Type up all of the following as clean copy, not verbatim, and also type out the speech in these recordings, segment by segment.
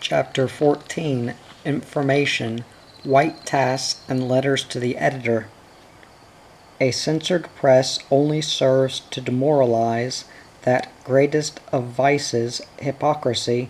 Chapter 14 Information, White Tass, and Letters to the Editor. A censored press only serves to demoralize. That greatest of vices, hypocrisy,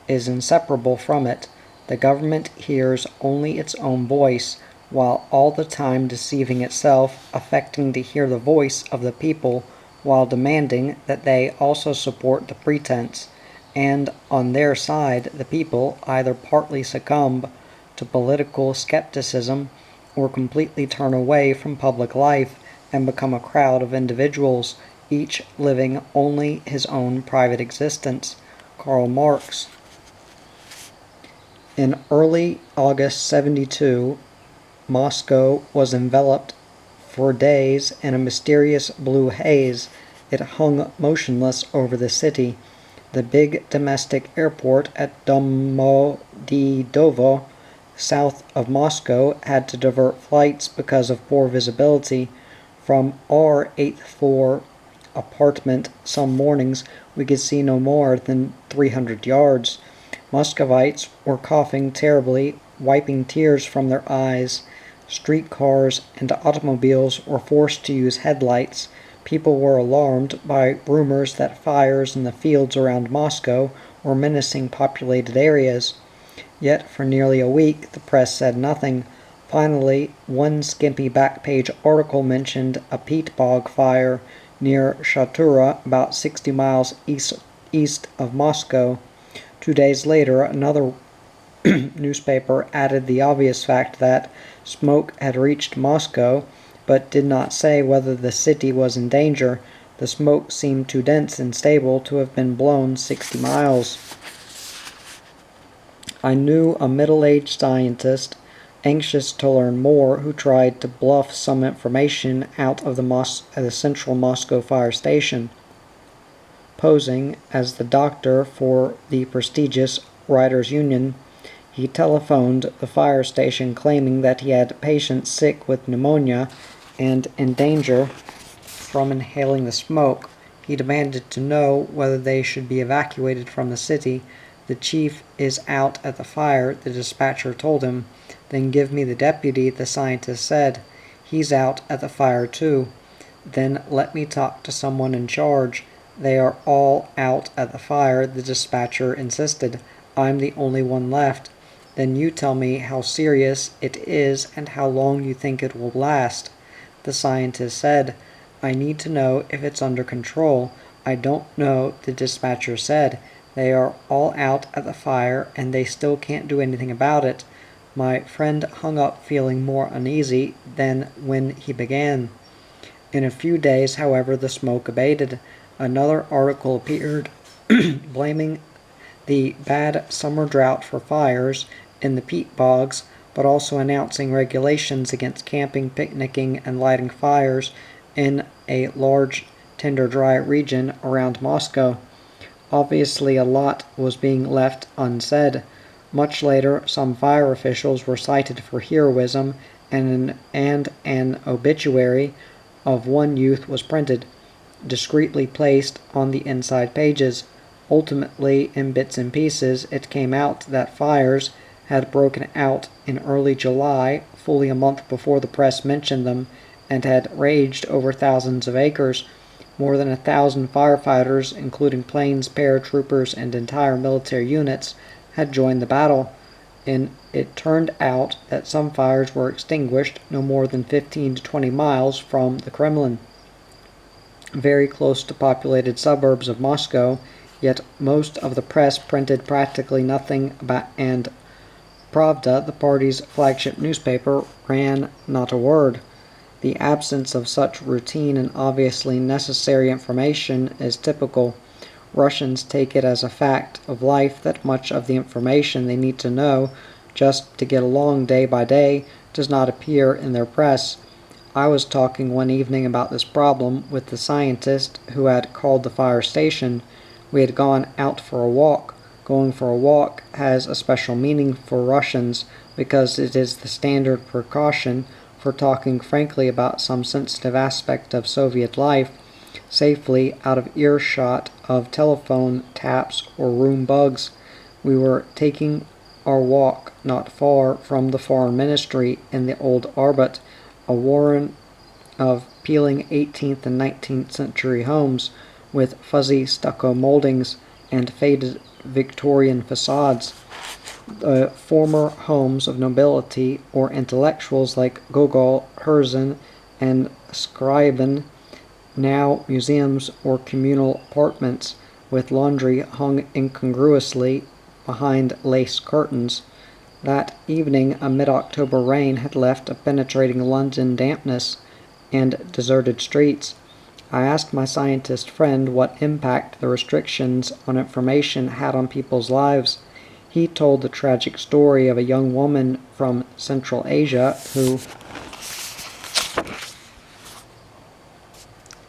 is inseparable from it. The government hears only its own voice, while all the time deceiving itself, affecting to hear the voice of the people, while demanding that they also support the pretense. And on their side, the people either partly succumb to political skepticism or completely turn away from public life and become a crowd of individuals, each living only his own private existence. Karl Marx. In early August 72, Moscow was enveloped for days in a mysterious blue haze. It hung motionless over the city. The big domestic airport at Domodedovo, south of Moscow, had to divert flights because of poor visibility. From our 8th floor apartment some mornings we could see no more than 300 yards. Muscovites were coughing terribly, wiping tears from their eyes. Streetcars and automobiles were forced to use headlights. People were alarmed by rumors that fires in the fields around Moscow were menacing populated areas. Yet for nearly a week the press said nothing. Finally, one skimpy back-page article mentioned a peat bog fire near Shatura, about 60 miles east of Moscow. 2 days later, another newspaper added the obvious fact that smoke had reached Moscow, but did not say whether the city was in danger. The smoke seemed too dense and stable to have been blown 60 miles. I knew a middle-aged scientist, anxious to learn more, who tried to bluff some information out of the central Moscow fire station. Posing as the doctor for the prestigious Writers' Union, he telephoned the fire station claiming that he had patients sick with pneumonia and in danger from inhaling the smoke. He demanded to know whether they should be evacuated from the city. The chief is out at the fire, the dispatcher told him. Then give me the deputy, the scientist said. He's out at the fire too. Then let me talk to someone in charge. They are all out at the fire, the dispatcher insisted. I'm the only one left. Then you tell me how serious it is and how long you think it will last. The scientist said, I need to know if it's under control. I don't know, the dispatcher said. They are all out at the fire and they still can't do anything about it. My friend hung up feeling more uneasy than when he began. In a few days, however, the smoke abated. Another article appeared blaming the bad summer drought for fires in the peat bogs, but also announcing regulations against camping, picnicking, and lighting fires in a large tinder-dry region around Moscow. Obviously, a lot was being left unsaid. Much later, some fire officials were cited for heroism, and an obituary of one youth was printed, discreetly placed on the inside pages. Ultimately, in bits and pieces, it came out that fires had broken out in early July, fully a month before the press mentioned them, and had raged over thousands of acres. More than 1,000 firefighters, including planes, paratroopers, and entire military units, had joined the battle, and it turned out that some fires were extinguished no more than 15 to 20 miles from the Kremlin, very close to populated suburbs of Moscow, yet most of the press printed practically nothing about, and Pravda, the party's flagship newspaper, ran not a word. The absence of such routine and obviously necessary information is typical. Russians take it as a fact of life that much of the information they need to know just to get along day by day does not appear in their press. I was talking one evening about this problem with the scientist who had called the fire station. We had gone out for a walk. Going for a walk has a special meaning for Russians because it is the standard precaution for talking frankly about some sensitive aspect of Soviet life, safely out of earshot of telephone taps or room bugs. We were taking our walk not far from the Foreign Ministry in the Old Arbut, a warren of peeling 18th and 19th century homes with fuzzy stucco moldings and faded Victorian facades. The former homes of nobility or intellectuals like Gogol, Herzen, and Scriabin, now museums or communal apartments with laundry hung incongruously behind lace curtains. That evening a mid-October rain had left a penetrating London dampness and deserted streets. I asked my scientist friend what impact the restrictions on information had on people's lives. He told the tragic story of a young woman from Central Asia who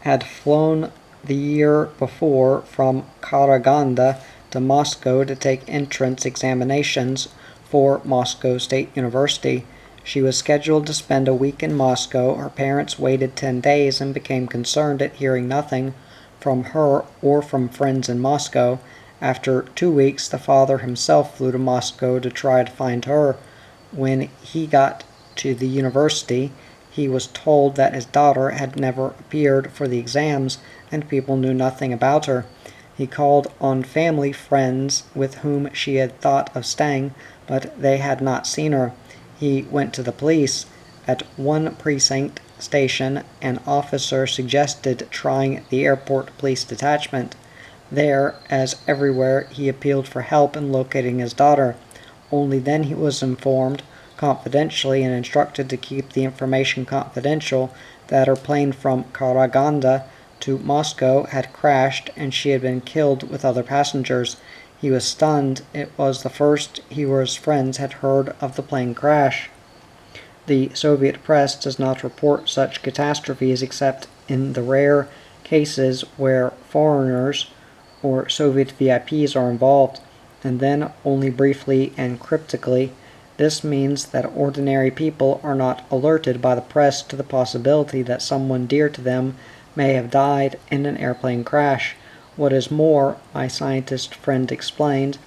had flown the year before from Karaganda to Moscow to take entrance examinations for Moscow State University. She was scheduled to spend a week in Moscow. Her parents waited 10 days and became concerned at hearing nothing from her or from friends in Moscow. After 2 weeks, the father himself flew to Moscow to try to find her. When he got to the university, he was told that his daughter had never appeared for the exams and people knew nothing about her. He called on family friends with whom she had thought of staying, but they had not seen her. He went to the police. At one precinct station, an officer suggested trying the airport police detachment. There, as everywhere, he appealed for help in locating his daughter. Only then he was informed, confidentially and instructed to keep the information confidential, that her plane from Karaganda to Moscow had crashed and she had been killed with other passengers. He was stunned. It was the first he or his friends had heard of the plane crash. The Soviet press does not report such catastrophes except in the rare cases where foreigners or Soviet VIPs are involved, and then only briefly and cryptically. This means that ordinary people are not alerted by the press to the possibility that someone dear to them may have died in an airplane crash. What is more, my scientist friend explained,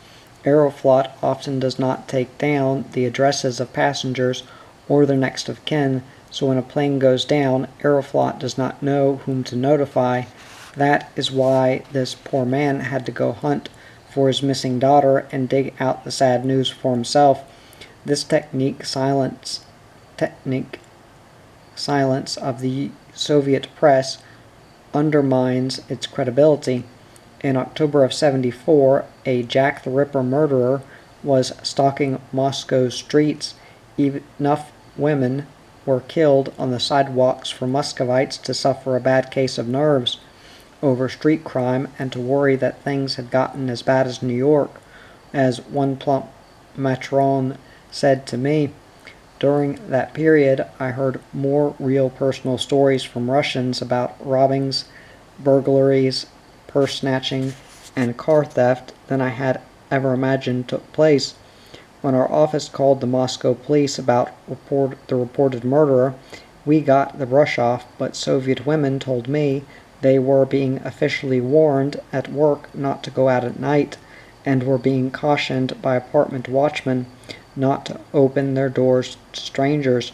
Aeroflot often does not take down the addresses of passengers or their next of kin, so when a plane goes down, Aeroflot does not know whom to notify. That is why this poor man had to go hunt for his missing daughter and dig out the sad news for himself. This silence of the Soviet press undermines its credibility. In October of '74, a Jack the Ripper murderer was stalking Moscow's streets. Enough women were killed on the sidewalks for Muscovites to suffer a bad case of nerves over street crime and to worry that things had gotten as bad as New York. As one plump matron said to me, during that period I heard more real personal stories from Russians about robbings, burglaries, purse snatching, and car theft than I had ever imagined took place. When our office called the Moscow police about the reported murderer, we got the brush off, but Soviet women told me they were being officially warned at work not to go out at night, and were being cautioned by apartment watchmen not to open their doors to strangers.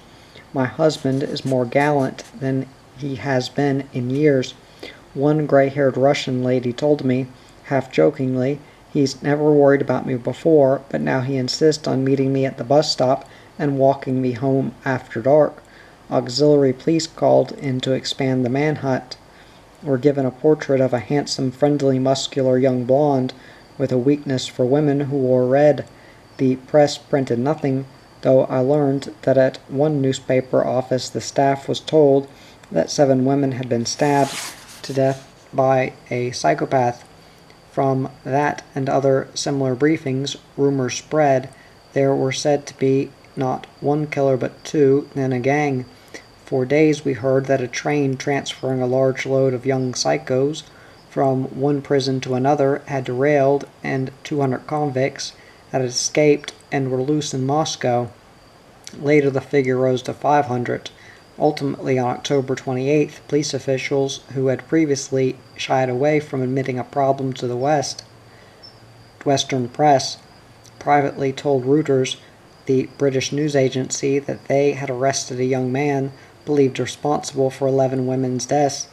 My husband is more gallant than he has been in years. One gray-haired Russian lady told me, half-jokingly, he's never worried about me before, but now he insists on meeting me at the bus stop and walking me home after dark. Auxiliary police called in to expand the manhunt. Were given a portrait of a handsome, friendly, muscular young blonde with a weakness for women who wore red. The press printed nothing, though I learned that at one newspaper office the staff was told that 7 women had been stabbed to death by a psychopath. From that and other similar briefings, rumors spread. There were said to be not one killer but 2, then a gang. For days we heard that a train transferring a large load of young psychos from one prison to another had derailed and 200 convicts had escaped and were loose in Moscow. Later the figure rose to 500. Ultimately, on October 28th, police officials who had previously shied away from admitting a problem to the Western press privately told Reuters, the British news agency, that they had arrested a young man believed responsible for 11 women's deaths,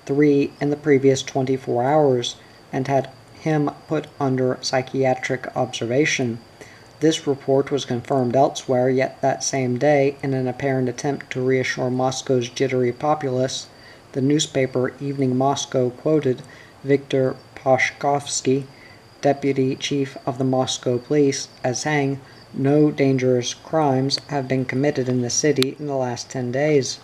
3 in the previous 24 hours, and had him put under psychiatric observation. This report was confirmed elsewhere, yet that same day, in an apparent attempt to reassure Moscow's jittery populace, the newspaper Evening Moscow quoted Viktor Pashkovsky, deputy chief of the Moscow police, as saying, "No dangerous crimes have been committed in the city in the last 10 days.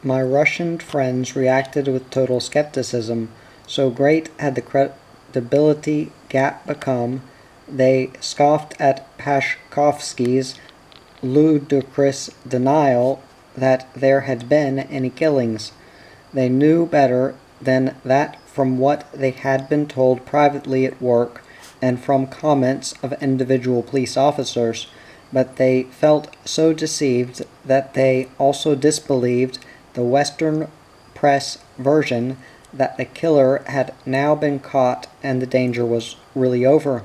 My Russian friends reacted with total skepticism. So great had the credibility gap become, they scoffed at Pashkovsky's ludicrous denial that there had been any killings. They knew better than that from what they had been told privately at work and from comments of individual police officers, but they felt so deceived that they also disbelieved the Western press version that the killer had now been caught and the danger was really over.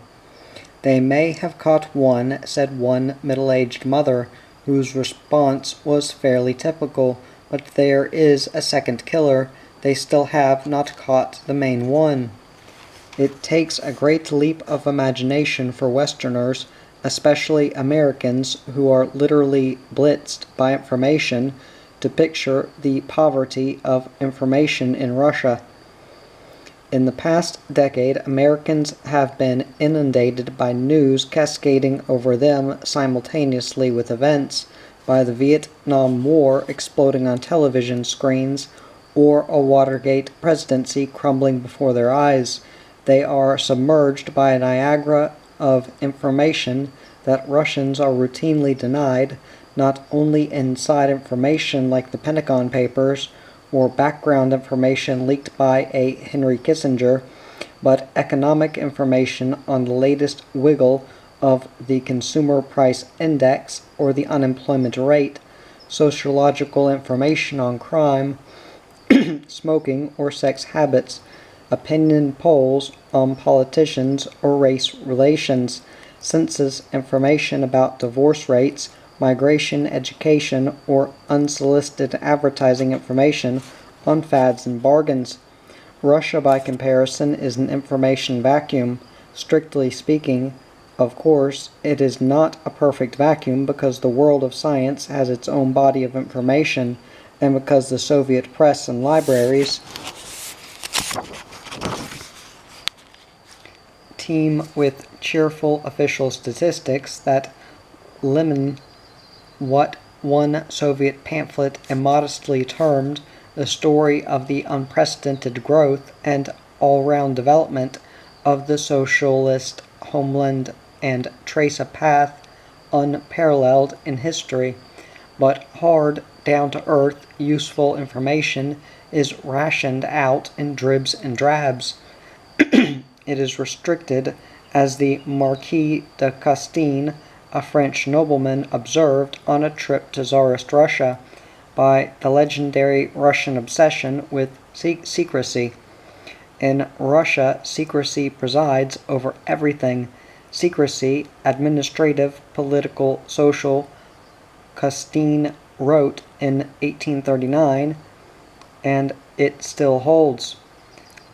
They may have caught one," said one middle-aged mother, whose response was fairly typical, "but if there is a second killer, they still have not caught the main one." It takes a great leap of imagination for Westerners, especially Americans who are literally blitzed by information, to picture the poverty of information in Russia. In the past decade, Americans have been inundated by news cascading over them simultaneously with events, by the Vietnam War exploding on television screens, or a Watergate presidency crumbling before their eyes. They are submerged by a Niagara of information that Russians are routinely denied, not only inside information like the Pentagon Papers, or background information leaked by a Henry Kissinger, but economic information on the latest wiggle of the Consumer Price Index or the unemployment rate, sociological information on crime, smoking, or sex habits, opinion polls on politicians or race relations, census information about divorce rates, migration, education, or unsolicited advertising information on fads and bargains. Russia, by comparison, is an information vacuum. Strictly speaking, of course, it is not a perfect vacuum because the world of science has its own body of information, and because the Soviet press and libraries teem with cheerful official statistics that limit what one Soviet pamphlet immodestly termed the story of the unprecedented growth and all-round development of the socialist homeland and trace a path unparalleled in history. But hard, down-to-earth, useful information is rationed out in dribs and drabs. It is restricted, as the Marquis De Castine, a French nobleman, observed on a trip to Tsarist Russia, by the legendary Russian obsession with secrecy. In Russia, secrecy presides over everything. Secrecy, administrative, political, social, Castine wrote in 1839, and it still holds.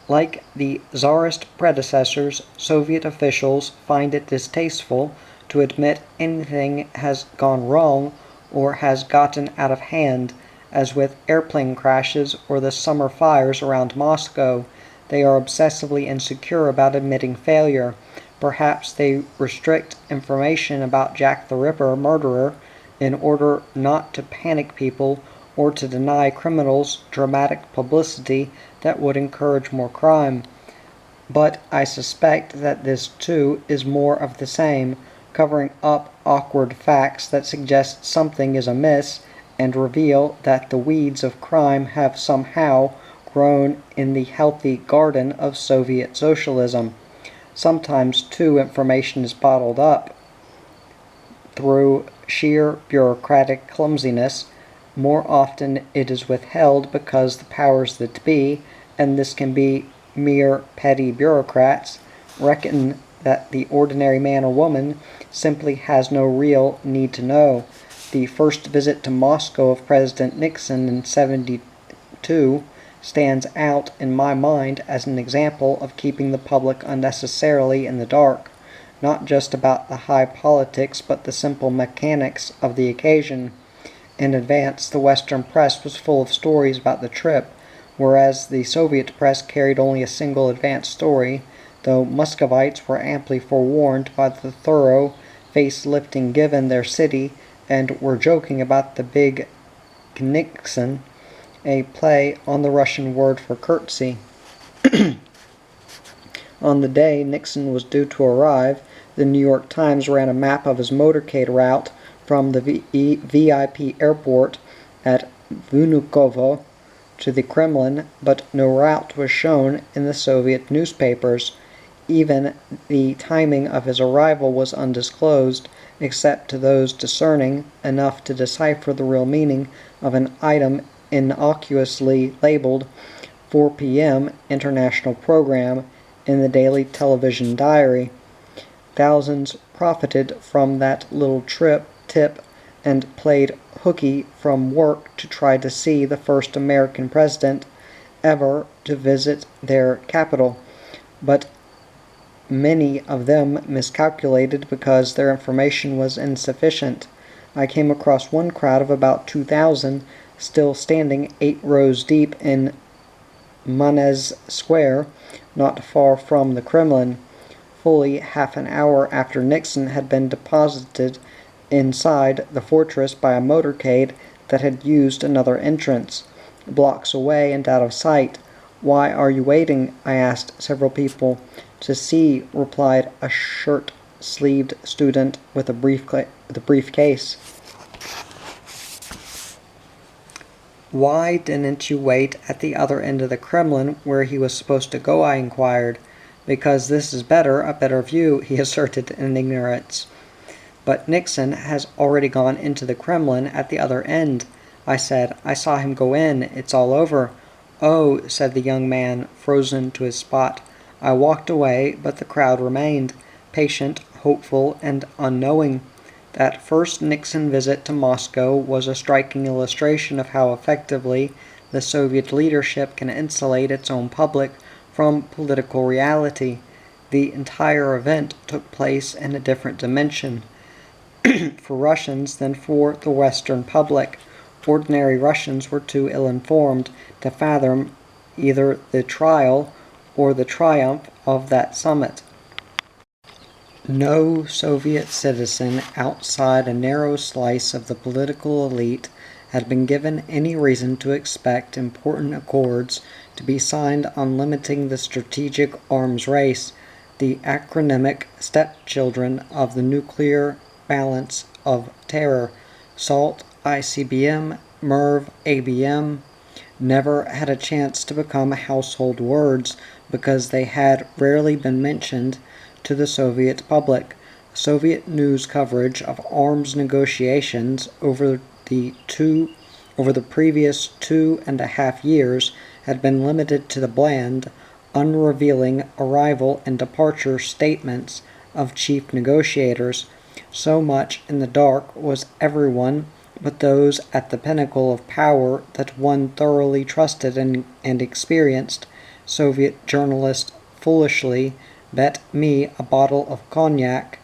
Like the Tsarist predecessors, Soviet officials find it distasteful to admit anything has gone wrong or has gotten out of hand, as with airplane crashes or the summer fires around Moscow. They are obsessively insecure about admitting failure. Perhaps they restrict information about Jack the Ripper murderer in order not to panic people or to deny criminals dramatic publicity that would encourage more crime. But I suspect that this too is more of the same, covering up awkward facts that suggest something is amiss and reveal that the weeds of crime have somehow grown in the healthy garden of Soviet socialism. Sometimes, too, information is bottled up through sheer bureaucratic clumsiness. More often it is withheld because the powers that be, and this can be mere petty bureaucrats, reckon that the ordinary man or woman simply has no real need to know. The first visit to Moscow of President Nixon in '72 stands out in my mind as an example of keeping the public unnecessarily in the dark, not just about the high politics but the simple mechanics of the occasion. In advance, the Western press was full of stories about the trip, whereas the Soviet press carried only a single advance story, though Muscovites were amply forewarned by the thorough face-lifting given their city and were joking about the big Knikson, a play on the Russian word for curtsy. On the day Nixon was due to arrive, the New York Times ran a map of his motorcade route from the VIP airport at Vnukovo to the Kremlin, but no route was shown in the Soviet newspapers. Even the timing of his arrival was undisclosed, except to those discerning enough to decipher the real meaning of an item innocuously labeled 4 p.m. International Program in the daily television diary. Thousands profited from that little tip and played hooky from work to try to see the first American president ever to visit their capital, but many of them miscalculated because their information was insufficient. I came across one crowd of about 2,000 still standing 8 rows deep in Manez Square, not far from the Kremlin, fully half an hour after Nixon had been deposited inside the fortress by a motorcade that had used another entrance, blocks away and out of sight. "Why are you waiting?" I asked several people. "To see," replied a shirt-sleeved student with a briefcase. "Why didn't you wait at the other end of the Kremlin where he was supposed to go?" I inquired. "Because this is a better view," he asserted in ignorance. "But Nixon has already gone into the Kremlin at the other end," I said. "I saw him go in. It's all over." "Oh," said the young man, frozen to his spot. I walked away, but the crowd remained, patient, hopeful, and unknowing. That first Nixon visit to Moscow was a striking illustration of how effectively the Soviet leadership can insulate its own public from political reality. The entire event took place in a different dimension for Russians than for the Western public. Ordinary Russians were too ill-informed to fathom either the trial or the triumph of that summit. No Soviet citizen outside a narrow slice of the political elite had been given any reason to expect important accords to be signed on limiting the strategic arms race, the acronymic stepchildren of the nuclear balance of terror. SALT, ICBM, MERV, ABM never had a chance to become household words because they had rarely been mentioned to the Soviet public. Soviet news coverage of arms negotiations over the previous 2.5 years had been limited to the bland, unrevealing arrival and departure statements of chief negotiators. So much in the dark was everyone but those at the pinnacle of power that one thoroughly trusted and experienced. Soviet journalist foolishly bet me a bottle of cognac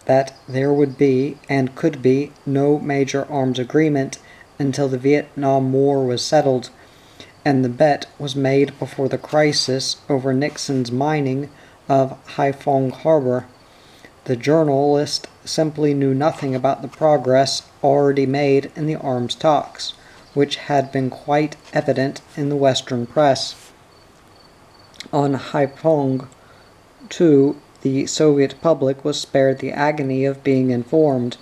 that there would be, and could be, no major arms agreement until the Vietnam War was settled, and the bet was made before the crisis over Nixon's mining of Haiphong Harbor. The journalist simply knew nothing about the progress already made in the arms talks, which had been quite evident in the Western press. On Haiphong, too, the Soviet public was spared the agony of being informed.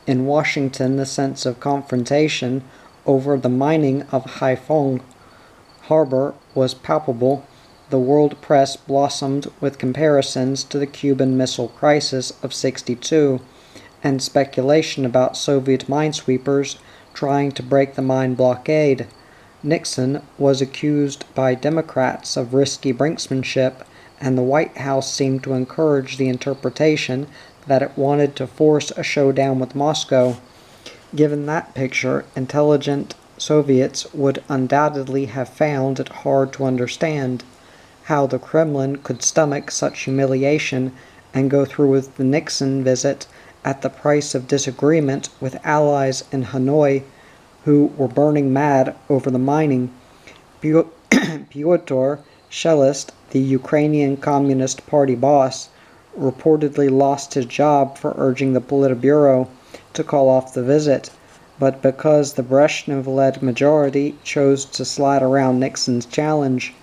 In Washington, the sense of confrontation over the mining of Haiphong Harbor was palpable. The world press blossomed with comparisons to the Cuban Missile Crisis of '62, and speculation about Soviet minesweepers trying to break the mine blockade. Nixon was accused by Democrats of risky brinksmanship and the White House seemed to encourage the interpretation that it wanted to force a showdown with Moscow. Given that picture, intelligent Soviets would undoubtedly have found it hard to understand how the Kremlin could stomach such humiliation and go through with the Nixon visit at the price of disagreement with allies in Hanoi who were burning mad over the mining. Pyotr Shelist, the Ukrainian Communist Party boss, reportedly lost his job for urging the Politburo to call off the visit, but because the Brezhnev-led majority chose to slide around Nixon's challenge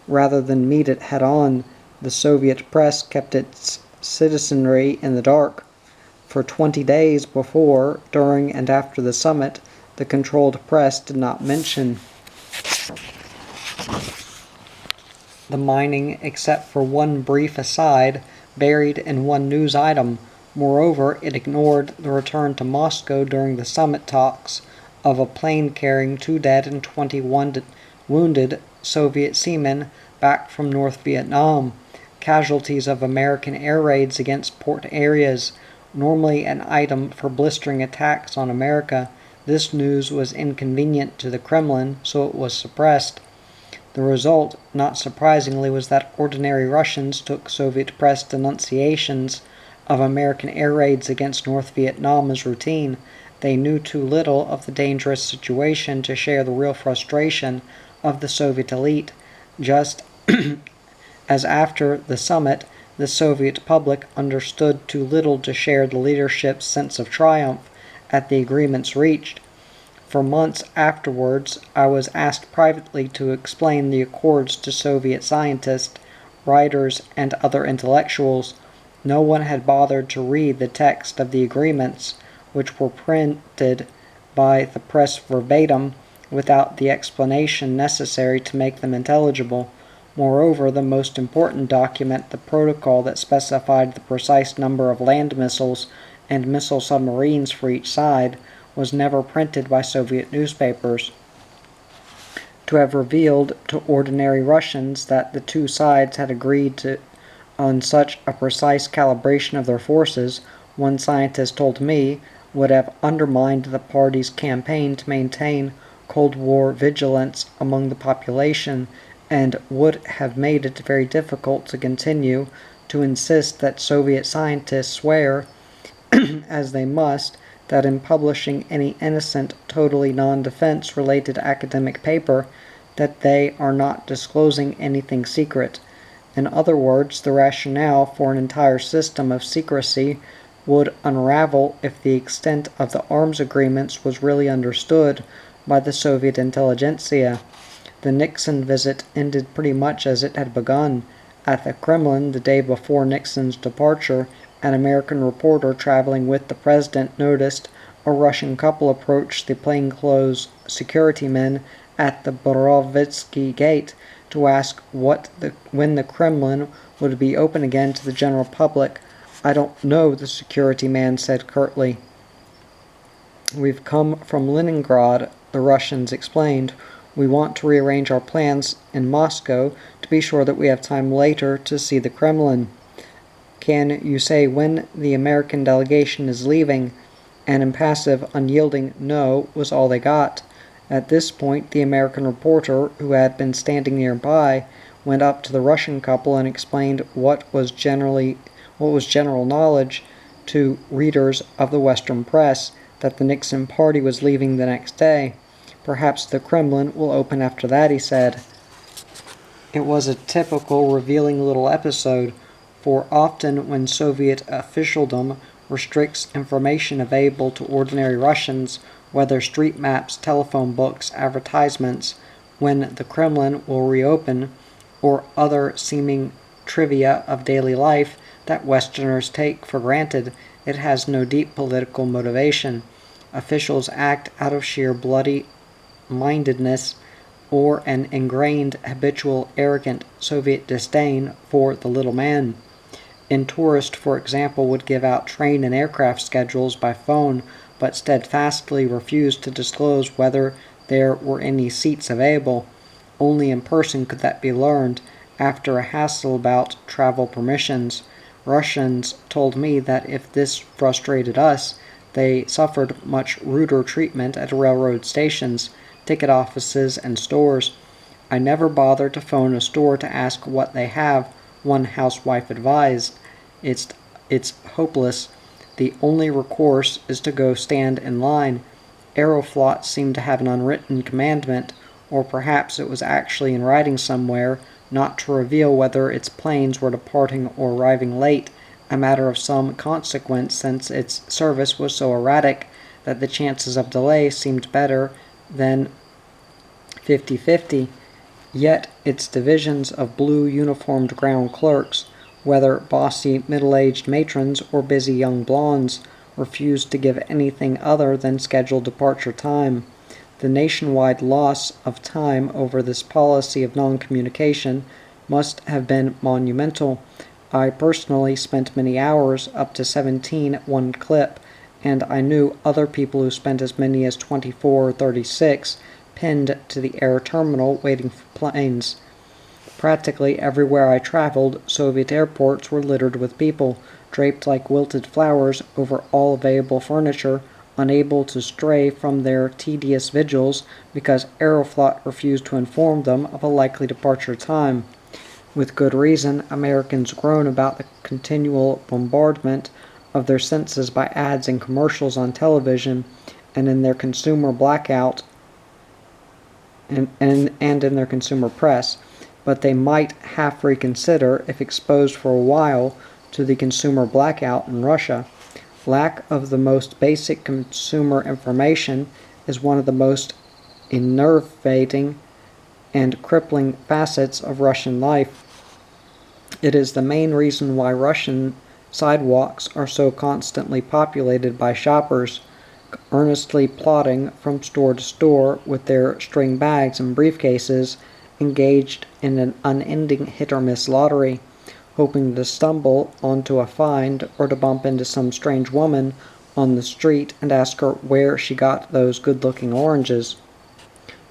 rather than meet it head-on, the Soviet press kept its citizenry in the dark. For 20 days before, during, and after the summit, the controlled press did not mention the mining except for one brief aside buried in one news item. Moreover, it ignored the return to Moscow during the summit talks of a plane carrying 2 dead and 21 wounded Soviet seamen back from North Vietnam, casualties of American air raids against port areas, normally an item for blistering attacks on America. This news was inconvenient to the Kremlin, so it was suppressed. The result, not surprisingly, was that ordinary Russians took Soviet press denunciations of American air raids against North Vietnam as routine. They knew too little of the dangerous situation to share the real frustration of the Soviet elite, just as after the summit, the Soviet public understood too little to share the leadership's sense of triumph at the agreements reached. For months afterwards, I was asked privately to explain the accords to Soviet scientists, writers, and other intellectuals. No one had bothered to read the text of the agreements, which were printed by the press verbatim, without the explanation necessary to make them intelligible. Moreover, the most important document, the protocol that specified the precise number of land missiles and missile submarines for each side, was never printed by Soviet newspapers. To have revealed to ordinary Russians that the two sides had agreed on such a precise calibration of their forces, one scientist told me, would have undermined the party's campaign to maintain Cold War vigilance among the population, and would have made it very difficult to continue to insist that Soviet scientists swear, as they must, that in publishing any innocent, totally non-defense related academic paper, that they are not disclosing anything secret. In other words, the rationale for an entire system of secrecy would unravel if the extent of the arms agreements was really understood by the Soviet intelligentsia. The Nixon visit ended pretty much as it had begun. At the Kremlin, the day before Nixon's departure, an American reporter traveling with the president noticed a Russian couple approach the plainclothes security men at the Borovitsky Gate to ask when the Kremlin would be open again to the general public. "I don't know," the security man said curtly. "We've come from Leningrad," the Russians explained. "We want to rearrange our plans in Moscow to be sure that we have time later to see the Kremlin." "Can you say when the American delegation is leaving?" An impassive, unyielding "no" was all they got. At this point, the American reporter, who had been standing nearby, went up to the Russian couple and explained what was general knowledge to readers of the Western press, that the Nixon party was leaving the next day. "Perhaps the Kremlin will open after that," he said. It was a typical revealing little episode, for often when Soviet officialdom restricts information available to ordinary Russians, whether street maps, telephone books, advertisements, when the Kremlin will reopen, or other seeming trivia of daily life that Westerners take for granted, it has no deep political motivation. Officials act out of sheer bloody-mindedness or an ingrained, habitual, arrogant Soviet disdain for the little man. In tourist, for example, would give out train and aircraft schedules by phone, but steadfastly refused to disclose whether there were any seats available. Only in person could that be learned, After a hassle about travel permissions, Russians told me that if this frustrated us, they suffered much ruder treatment at railroad stations, ticket offices, and stores. I never bother to phone a store to ask what they have, one housewife advised. It's hopeless. The only recourse is to go stand in line. Aeroflot seemed to have an unwritten commandment, or perhaps it was actually in writing somewhere, not to reveal whether its planes were departing or arriving late, a matter of some consequence since its service was so erratic that the chances of delay seemed better than 50-50. Yet its divisions of blue uniformed ground clerks, whether bossy middle-aged matrons or busy young blondes, refused to give anything other than scheduled departure time. The nationwide loss of time over this policy of non-communication must have been monumental. I personally spent many hours, up to 17 at one clip, and I knew other people who spent as many as 24 or 36, pinned to the air terminal waiting for planes. Practically everywhere I traveled, Soviet airports were littered with people, draped like wilted flowers over all available furniture, unable to stray from their tedious vigils because Aeroflot refused to inform them of a likely departure time. With good reason, Americans groan about the continual bombardment of their senses by ads and commercials on television, and in their consumer blackout and in their consumer press, but they might half reconsider if exposed for a while to the consumer blackout in Russia. Lack of the most basic consumer information is one of the most enervating and crippling facets of Russian life. It is the main reason why Russian sidewalks are so constantly populated by shoppers, earnestly plodding from store to store with their string bags and briefcases, engaged in an unending hit-or-miss lottery, hoping to stumble onto a find or to bump into some strange woman on the street and ask her where she got those good-looking oranges.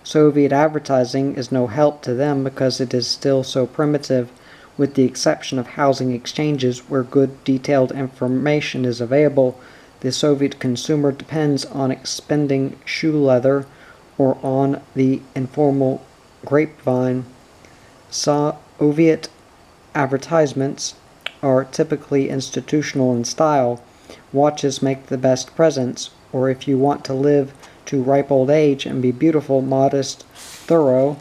Soviet advertising is no help to them because it is still so primitive, with the exception of housing exchanges where good detailed information is available. The Soviet consumer depends on expending shoe leather or on the informal grapevine. Soviet advertisements are typically institutional in style. Watches make the best presents, or if you want to live to ripe old age and be beautiful, modest, thorough,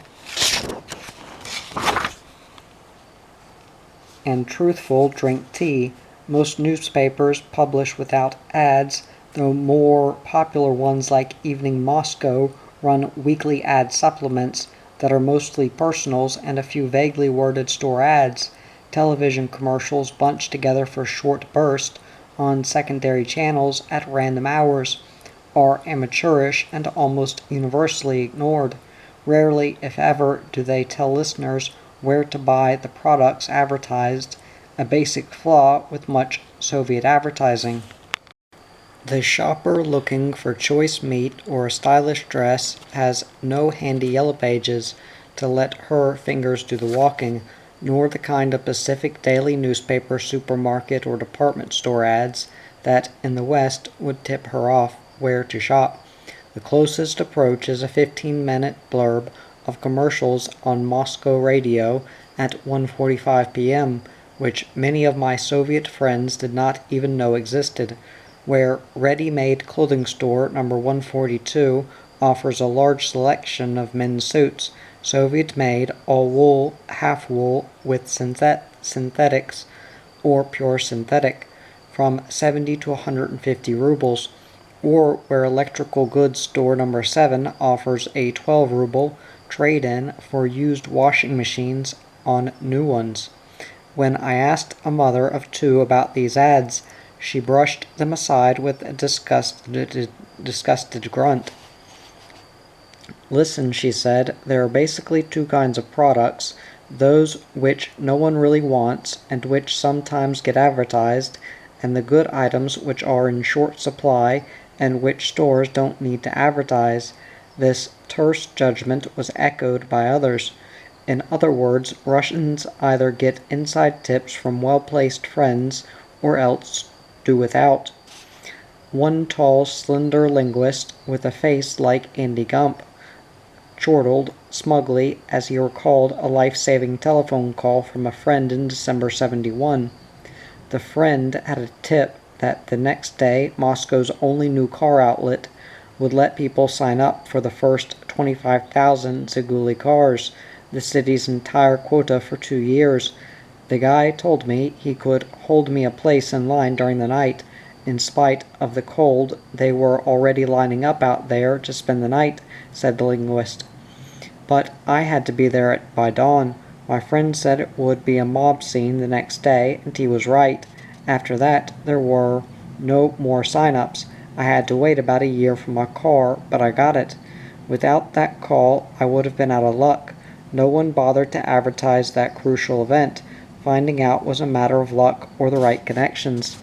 and truthful, drink tea. Most newspapers publish without ads, though more popular ones like Evening Moscow run weekly ad supplements that are mostly personals and a few vaguely worded store ads. Television commercials bunched together for short bursts on secondary channels at random hours are amateurish and almost universally ignored. Rarely, if ever, do they tell listeners where to buy the products advertised, a basic flaw with much Soviet advertising. The shopper looking for choice meat or a stylish dress has no handy yellow pages to let her fingers do the walking, nor the kind of specific daily newspaper, supermarket, or department store ads that, in the West, would tip her off where to shop. The closest approach is a 15-minute blurb of commercials on Moscow radio at 1:45 p.m., which many of my Soviet friends did not even know existed, where ready-made clothing store number 142 offers a large selection of men's suits, Soviet-made, all wool, half wool with synthetics, or pure synthetic, from 70 to 150 rubles, or where electrical goods store number 7 offers a 12 ruble trade-in for used washing machines on new ones. When I asked a mother of two about these ads, she brushed them aside with a disgusted grunt. "Listen," she said, "there are basically two kinds of products, those which no one really wants and which sometimes get advertised, and the good items which are in short supply and which stores don't need to advertise." This terse judgment was echoed by others. In other words, Russians either get inside tips from well-placed friends or else do without. One tall, slender linguist with a face like Andy Gump chortled smugly as he recalled a life-saving telephone call from a friend in December 71. The friend had a tip that the next day Moscow's only new car outlet would let people sign up for the first 25,000 Ziguli cars, the city's entire quota for 2 years. The guy told me he could hold me a place in line during the night. In spite of the cold, they were already lining up out there to spend the night, said the linguist. But I had to be there by dawn. My friend said it would be a mob scene the next day, and he was right. After that, there were no more sign-ups. I had to wait about a year for my car, but I got it. Without that call, I would have been out of luck. No one bothered to advertise that crucial event. Finding out was a matter of luck or the right connections.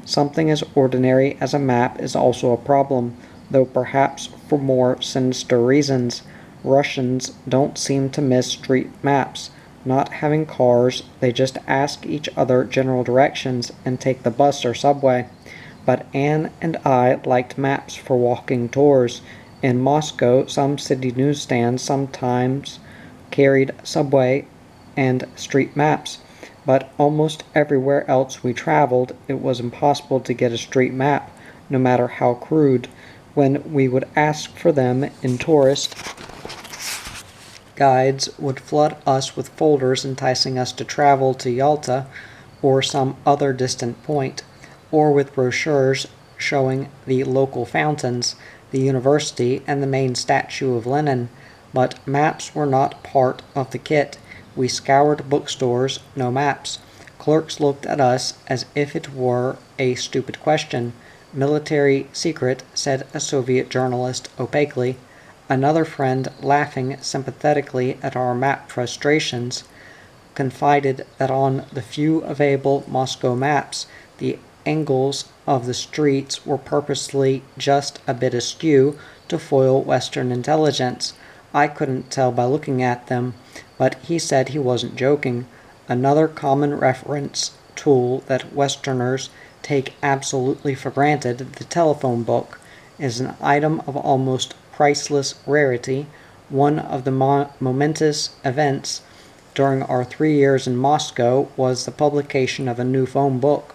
Something as ordinary as a map is also a problem, though perhaps for more sinister reasons. Russians don't seem to miss street maps. Not having cars, they just ask each other general directions and take the bus or subway. But Anne and I liked maps for walking tours. In Moscow, some city newsstands sometimes carried subway and street maps, but almost everywhere else we traveled, it was impossible to get a street map, no matter how crude. When we would ask for them in tourist guides would flood us with folders enticing us to travel to Yalta or some other distant point, or with brochures showing the local fountains, the university, and the main statue of Lenin. But maps were not part of the kit. We scoured bookstores, no maps. Clerks looked at us as if it were a stupid question. Military secret, said a Soviet journalist opaquely. Another friend, laughing sympathetically at our map frustrations, confided that on the few available Moscow maps, the angles of the streets were purposely just a bit askew to foil Western intelligence. I couldn't tell by looking at them, but he said he wasn't joking. Another common reference tool that Westerners take absolutely for granted, the telephone book, is an item of almost priceless rarity. One of the momentous events during our 3 years in Moscow was the publication of a new phone book.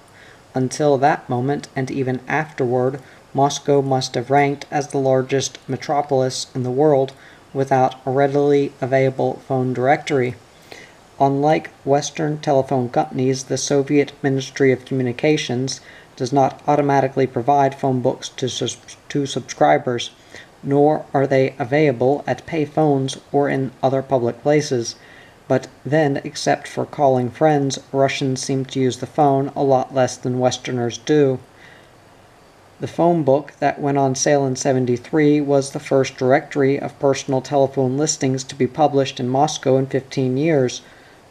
Until that moment, and even afterward, Moscow must have ranked as the largest metropolis in the world without a readily available phone directory. Unlike Western telephone companies, the Soviet Ministry of Communications does not automatically provide phone books to subscribers, nor are they available at pay phones or in other public places. But then, except for calling friends, Russians seem to use the phone a lot less than Westerners do. The phone book that went on sale in '73 was the first directory of personal telephone listings to be published in Moscow in 15 years,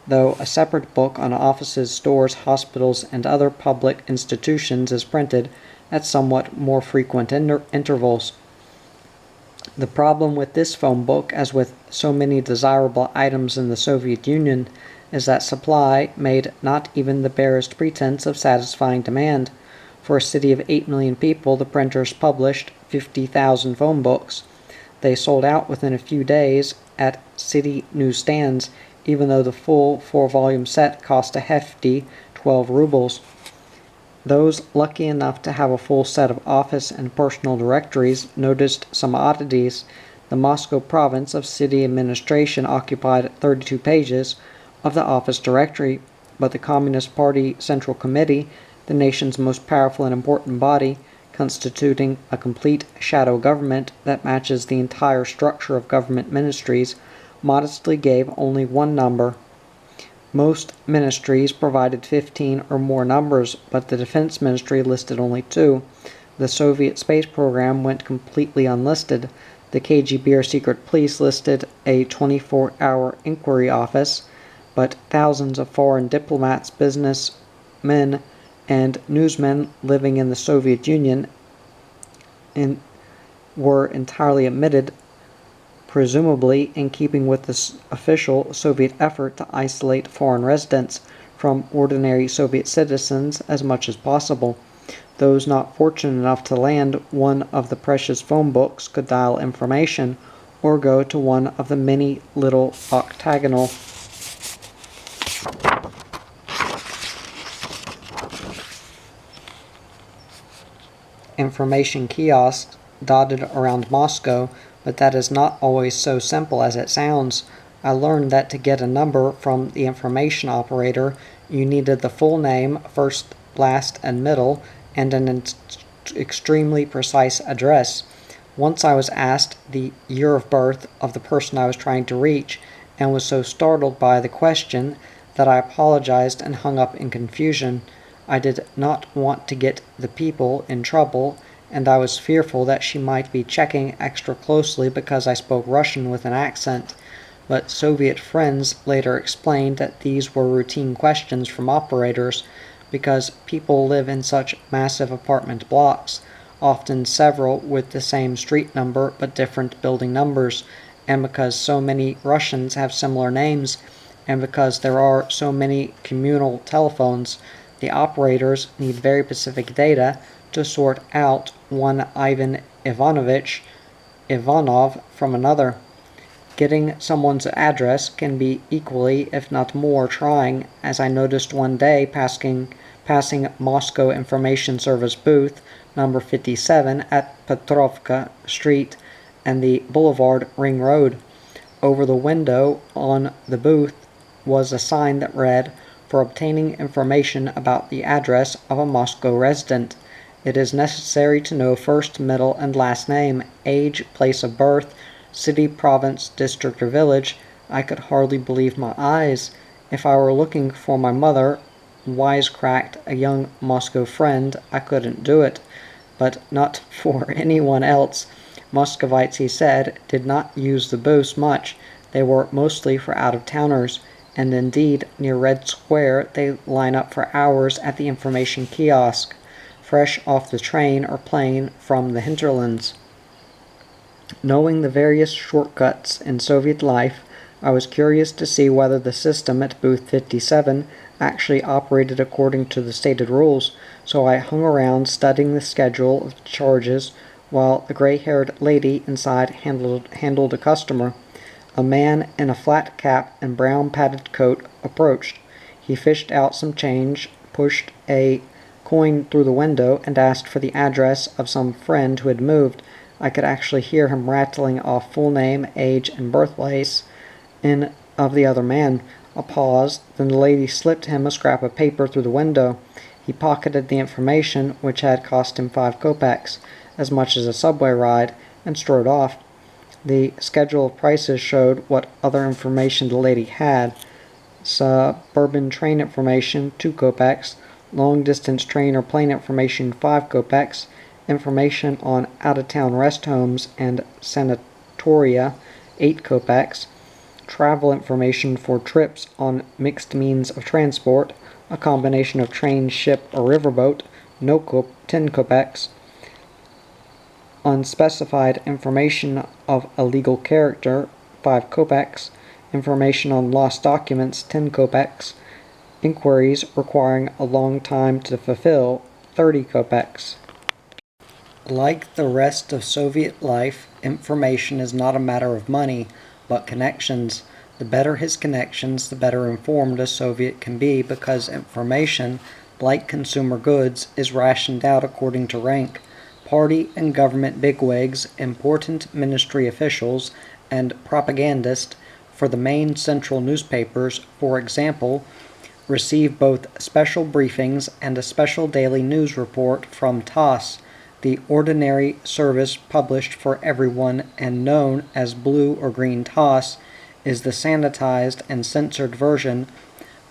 though a separate book on offices, stores, hospitals, and other public institutions is printed at somewhat more frequent intervals. The problem with this phone book, as with so many desirable items in the Soviet Union, is that supply made not even the barest pretense of satisfying demand. For a city of 8 million people, the printers published 50,000 phone books. They sold out within a few days at city newsstands, even though the full 4-volume set cost a hefty 12 rubles. Those lucky enough to have a full set of office and personal directories noticed some oddities. The Moscow province of city administration occupied 32 pages of the office directory, but the Communist Party Central Committee, the nation's most powerful and important body, constituting a complete shadow government that matches the entire structure of government ministries, modestly gave only one number. Most ministries provided 15 or more numbers, but the Defense Ministry listed only 2. The Soviet space program went completely unlisted. The KGB or secret police listed a 24-hour inquiry office, but thousands of foreign diplomats, businessmen, and newsmen living in the Soviet Union were entirely omitted. presumably in keeping with the official Soviet effort to isolate foreign residents from ordinary Soviet citizens as much as possible. Those not fortunate enough to land one of the precious phone books could dial information or go to one of the many little octagonal information kiosks dotted around Moscow, but that is not always so simple as it sounds. I learned that to get a number from the information operator, you needed the full name, first, last, and middle, and an extremely precise address. Once I was asked the year of birth of the person I was trying to reach, and was so startled by the question that I apologized and hung up in confusion. I did not want to get the people in trouble, and I was fearful that she might be checking extra closely because I spoke Russian with an accent. But Soviet friends later explained that these were routine questions from operators because people live in such massive apartment blocks, often several with the same street number but different building numbers, and because so many Russians have similar names, and because there are so many communal telephones, the operators need very specific data to sort out one Ivan Ivanovich Ivanov from another. Getting someone's address can be equally, if not more, trying, as I noticed one day passing Moscow Information Service booth number 57 at Petrovka Street and the Boulevard Ring Road. Over the window on the booth was a sign that read, "For obtaining information about the address of a Moscow resident, it is necessary to know first, middle, and last name, age, place of birth, city, province, district, or village." I could hardly believe my eyes. If I were looking for my mother, wisecracked a young Moscow friend, I couldn't do it. But not for anyone else. Muscovites, he said, did not use the booths much. They were mostly for out-of-towners, and indeed, near Red Square, they line up for hours at the information kiosk, fresh off the train or plane from the hinterlands. Knowing the various shortcuts in Soviet life, I was curious to see whether the system at booth 57 actually operated according to the stated rules, so I hung around studying the schedule of charges while the gray-haired lady inside handled a customer. A man in a flat cap and brown padded coat approached. He fished out some change, pushed a coin through the window, and asked for the address of some friend who had moved. I could actually hear him rattling off full name, age, and birthplace of the other man. A pause, then the lady slipped him a scrap of paper through the window. He pocketed the information, which had cost him 5 kopecks, as much as a subway ride, and strode off. The schedule of prices showed what other information the lady had. Suburban train information, 2 kopecks. Long-distance train or plane information, 5 kopecks. Information on out-of-town rest homes and sanatoria, 8 kopecks. Travel information for trips on mixed means of transport, a combination of train, ship, or riverboat, 10 kopecks. Unspecified information of a legal character, 5 kopecks. Information on lost documents, 10 kopecks. Inquiries requiring a long time to fulfill, 30 kopecks. Like the rest of Soviet life, information is not a matter of money, but connections. The better his connections, the better informed a Soviet can be, because information, like consumer goods, is rationed out according to rank. Party and government bigwigs, important ministry officials, and propagandists for the main central newspapers, for example, receive both special briefings and a special daily news report from Tass, the ordinary service published for everyone and known as Blue or Green Tass, is the sanitized and censored version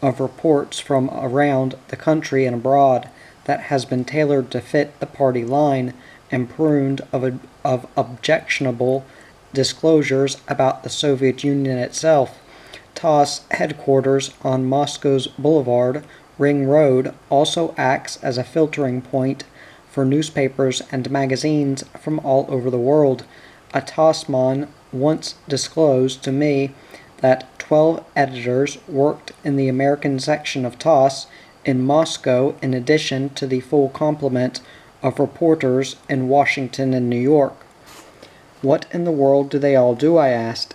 of reports from around the country and abroad that has been tailored to fit the party line and pruned of objectionable disclosures about the Soviet Union itself. Tass headquarters on Moscow's Boulevard Ring Road also acts as a filtering point for newspapers and magazines from all over the world. A Tassman once disclosed to me that 12 editors worked in the American section of Tass in Moscow in addition to the full complement of reporters in Washington and New York. What in the world do they all do? I asked.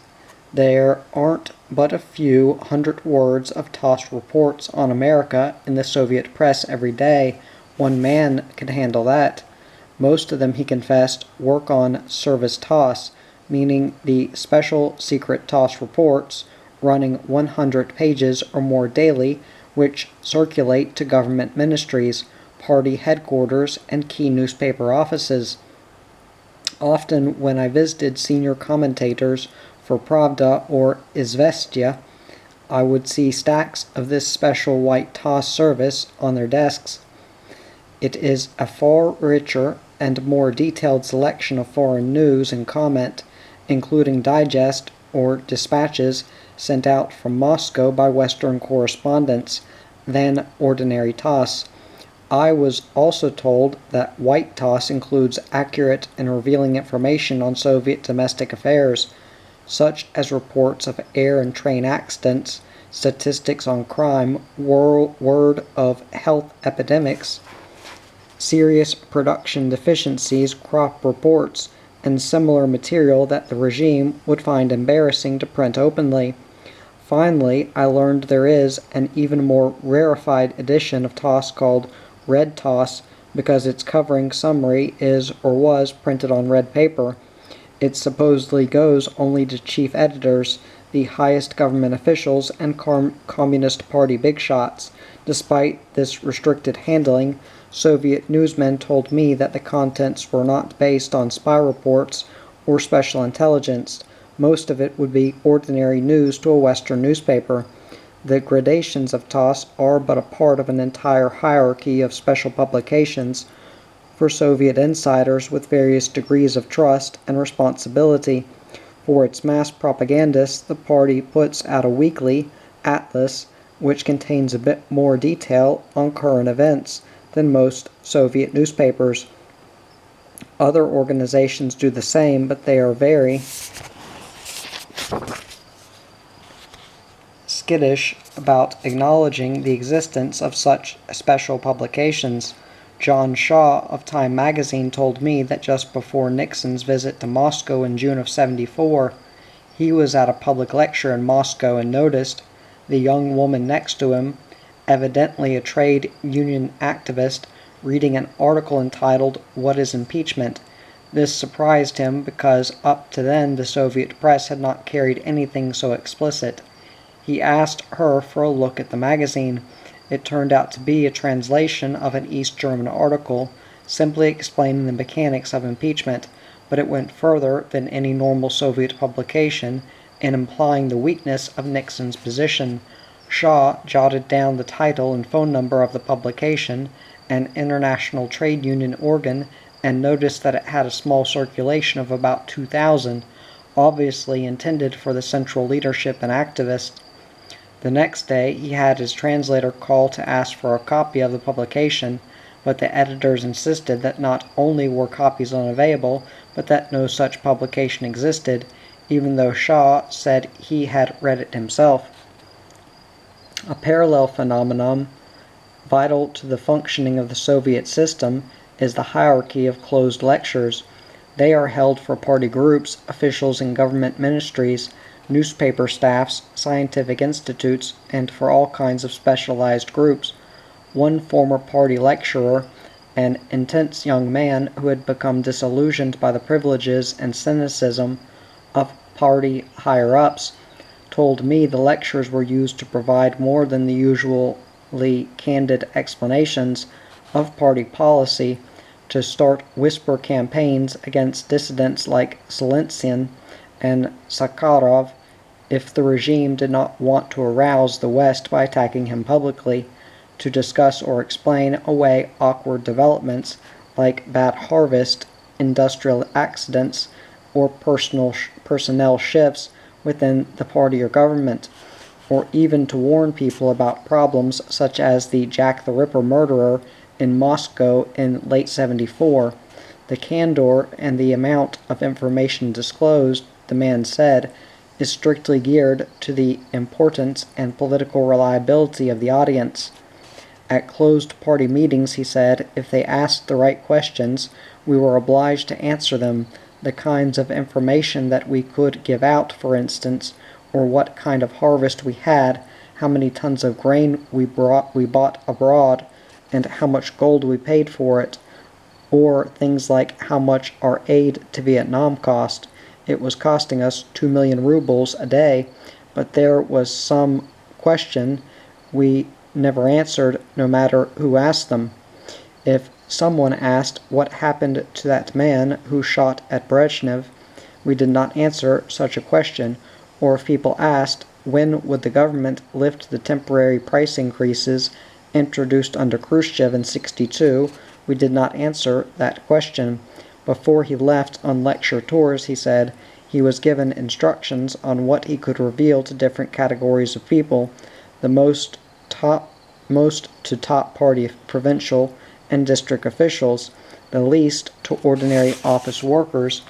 There aren't but a few hundred words of Tass reports on America in the Soviet press every day. One man could handle that. Most of them, he confessed, work on Service Tass, meaning the special secret Tass reports, running 100 pages or more daily, which circulate to government ministries, party headquarters, and key newspaper offices. Often when I visited senior commentators for Pravda or Izvestia, I would see stacks of this special white Tass service on their desks. It is a far richer and more detailed selection of foreign news and comment, including digest or dispatches sent out from Moscow by Western correspondents, than ordinary Tass. I was also told that white Tass includes accurate and revealing information on Soviet domestic affairs, such as reports of air and train accidents, statistics on crime, word of health epidemics, serious production deficiencies, crop reports, and similar material that the regime would find embarrassing to print openly. Finally, I learned there is an even more rarefied edition of Tass called Red Tass because its covering summary is or was printed on red paper. It supposedly goes only to chief editors, the highest government officials, and Communist Party big shots. Despite this restricted handling, Soviet newsmen told me that the contents were not based on spy reports or special intelligence. Most of it would be ordinary news to a Western newspaper. The gradations of Tass are but a part of an entire hierarchy of special publications for Soviet insiders with various degrees of trust and responsibility. For its mass propagandists, the party puts out a weekly, Atlas, which contains a bit more detail on current events than most Soviet newspapers. Other organizations do the same, but they are very skittish about acknowledging the existence of such special publications. John Shaw of Time magazine told me that just before Nixon's visit to Moscow in June of '74, he was at a public lecture in Moscow and noticed the young woman next to him, evidently a trade union activist, reading an article entitled "What is Impeachment?" This surprised him because up to then the Soviet press had not carried anything so explicit. He asked her for a look at the magazine. It turned out to be a translation of an East German article, simply explaining the mechanics of impeachment, but it went further than any normal Soviet publication in implying the weakness of Nixon's position. Shaw jotted down the title and phone number of the publication, an international trade union organ, and noticed that it had a small circulation of about 2,000, obviously intended for the central leadership and activists. The next day, he had his translator call to ask for a copy of the publication, but the editors insisted that not only were copies unavailable, but that no such publication existed, even though Shaw said he had read it himself. A parallel phenomenon, vital to the functioning of the Soviet system, is the hierarchy of closed lectures. They are held for party groups, officials in government ministries, newspaper staffs, scientific institutes, and for all kinds of specialized groups. One former party lecturer, an intense young man who had become disillusioned by the privileges and cynicism of party higher-ups, told me the lectures were used to provide more than the usually candid explanations of party policy, to start whisper campaigns against dissidents like Zelensky and Sakharov if the regime did not want to arouse the West by attacking him publicly, to discuss or explain away awkward developments like bad harvest, industrial accidents, or personnel shifts within the party or government, or even to warn people about problems such as the Jack the Ripper murderer in Moscow in late '74. The candor and the amount of information disclosed the man said is strictly geared to the importance and political reliability of the audience. At closed party meetings, he said, if they asked the right questions, we were obliged to answer them. The kinds of information that we could give out, for instance, or what kind of harvest we had, how many tons of grain we bought abroad, and how much gold we paid for it, or things like how much our aid to Vietnam cost. It was costing us 2 million rubles a day, but there was some question we never answered, no matter who asked them. If someone asked what happened to that man who shot at Brezhnev, we did not answer such a question, or if people asked when would the government lift the temporary price increases introduced under Khrushchev in '62, we did not answer that question. Before he left on lecture tours, he said, he was given instructions on what he could reveal to different categories of people, the most to top party provincial and district officials, the least to ordinary office workers,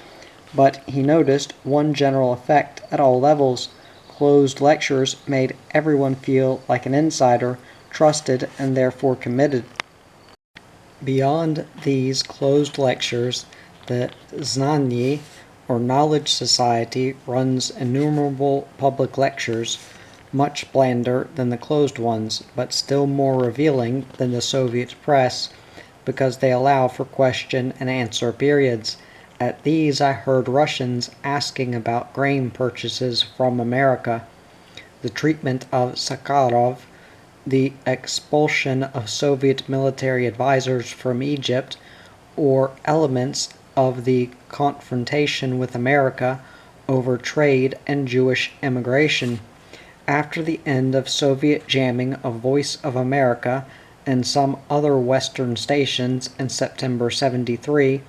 but he noticed one general effect at all levels. Closed lectures made everyone feel like an insider, trusted, and therefore committed. Beyond these closed lectures, the Znanie, or Knowledge Society, runs innumerable public lectures, much blander than the closed ones, but still more revealing than the Soviet press, because they allow for question and answer periods. At these I heard Russians asking about grain purchases from America, the treatment of Sakharov, the expulsion of Soviet military advisors from Egypt, or elements of the confrontation with America over trade and Jewish immigration. After the end of Soviet jamming of Voice of America and some other Western stations in September '73,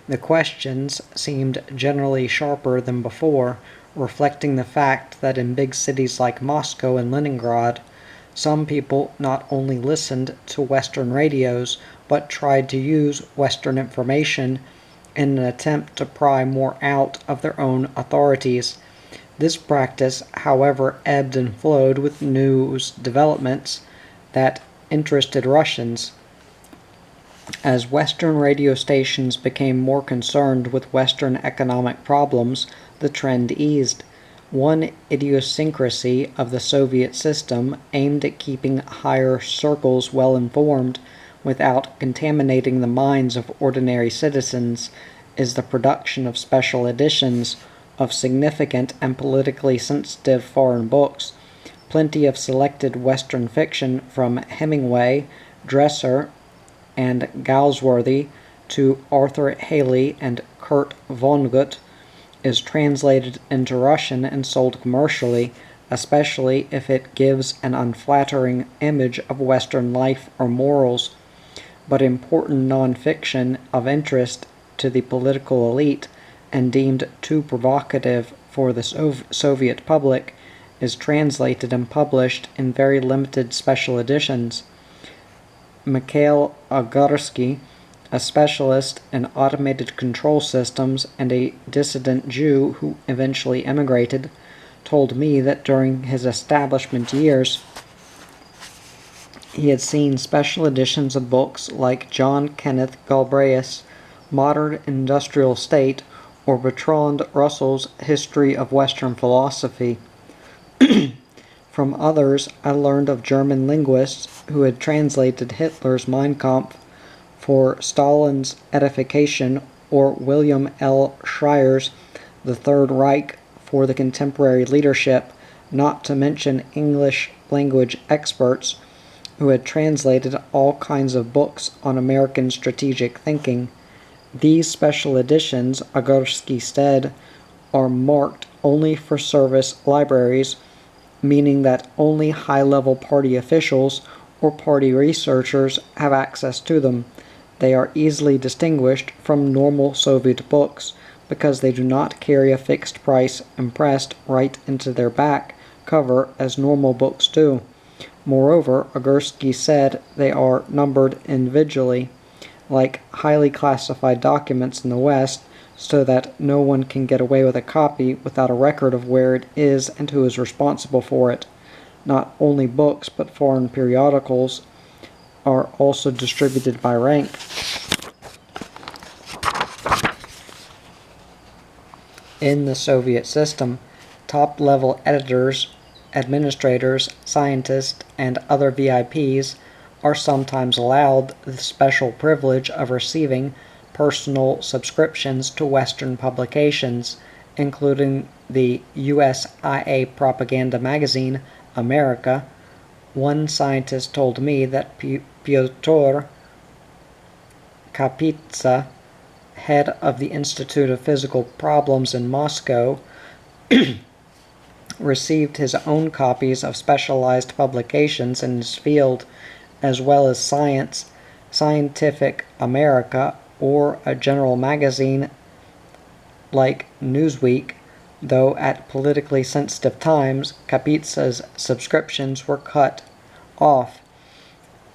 the questions seemed generally sharper than before, reflecting the fact that in big cities like Moscow and Leningrad, some people not only listened to Western radios, but tried to use Western information in an attempt to pry more out of their own authorities. This practice, however, ebbed and flowed with news developments that interested Russians. As Western radio stations became more concerned with Western economic problems, the trend eased. One idiosyncrasy of the Soviet system, aimed at keeping higher circles well informed without contaminating the minds of ordinary citizens, is the production of special editions of significant and politically sensitive foreign books. Plenty of selected Western fiction from Hemingway, Dresser, and Galsworthy to Arthur Haley and Kurt Vonnegut is translated into Russian and sold commercially, especially if it gives an unflattering image of Western life or morals. But important non-fiction of interest to the political elite and deemed too provocative for the Soviet public is translated and published in very limited special editions. Mikhail Ogorsky, a specialist in automated control systems and a dissident Jew who eventually emigrated, told me that during his establishment years he had seen special editions of books like John Kenneth Galbraith's Modern Industrial State or Bertrand Russell's History of Western Philosophy. From others, I learned of German linguists who had translated Hitler's Mein Kampf for Stalin's edification, or William L. Schreyer's The Third Reich for the contemporary leadership, not to mention English language experts who had translated all kinds of books on American strategic thinking. These special editions, Ogorsky said, are marked only for service libraries, meaning that only high-level party officials or party researchers have access to them. They are easily distinguished from normal Soviet books because they do not carry a fixed price impressed right into their back cover as normal books do. Moreover, Ogorsky said they are numbered individually. Like highly classified documents in the West, so that no one can get away with a copy without a record of where it is and who is responsible for it. Not only books, but foreign periodicals are also distributed by rank. In the Soviet system, top-level editors, administrators, scientists, and other VIPs are sometimes allowed the special privilege of receiving personal subscriptions to Western publications, including the USIA propaganda magazine, America. One scientist told me that Pyotr Kapitsa, head of the Institute of Physical Problems in Moscow, received his own copies of specialized publications in his field, as well as Scientific America, or a general magazine like Newsweek, though at politically sensitive times, Kapitsa's subscriptions were cut off.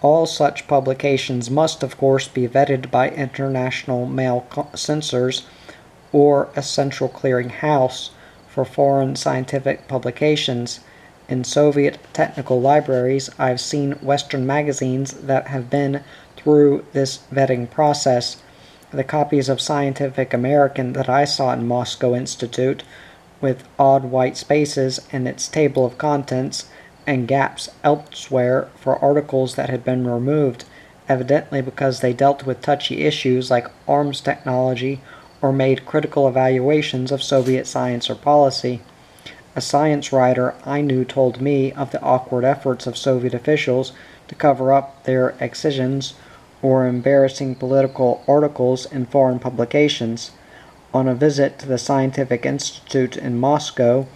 All such publications must, of course, be vetted by international mail censors or a central clearing house for foreign scientific publications. In Soviet technical libraries, I've seen Western magazines that have been through this vetting process. The copies of Scientific American that I saw in Moscow Institute, with odd white spaces in its table of contents and gaps elsewhere for articles that had been removed, evidently because they dealt with touchy issues like arms technology or made critical evaluations of Soviet science or policy. A science writer I knew told me of the awkward efforts of Soviet officials to cover up their excisions or embarrassing political articles in foreign publications. On a visit to the Scientific Institute in Moscow,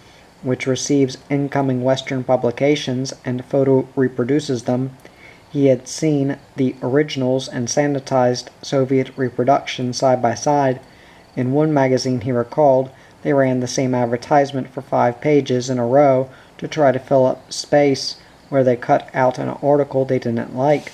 which receives incoming Western publications and photo-reproduces them, he had seen the originals and sanitized Soviet reproductions side by side. In one magazine, he recalled, they ran the same advertisement for 5 pages in a row to try to fill up space where they cut out an article they didn't like.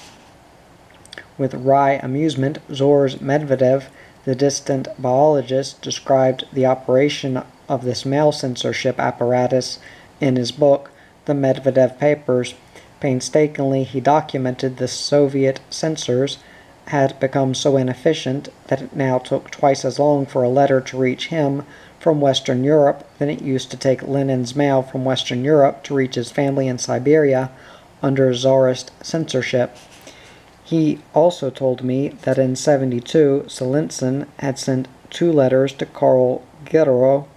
With wry amusement, Zhores Medvedev, the distant biologist, described the operation of this mail censorship apparatus in his book, The Medvedev Papers. Painstakingly, he documented the Soviet censors had become so inefficient that it now took twice as long for a letter to reach him from Western Europe than it used to take Lenin's mail from Western Europe to reach his family in Siberia under Tsarist censorship. He also told me that in 1972, Zelensyn had sent 2 letters to Karl Gero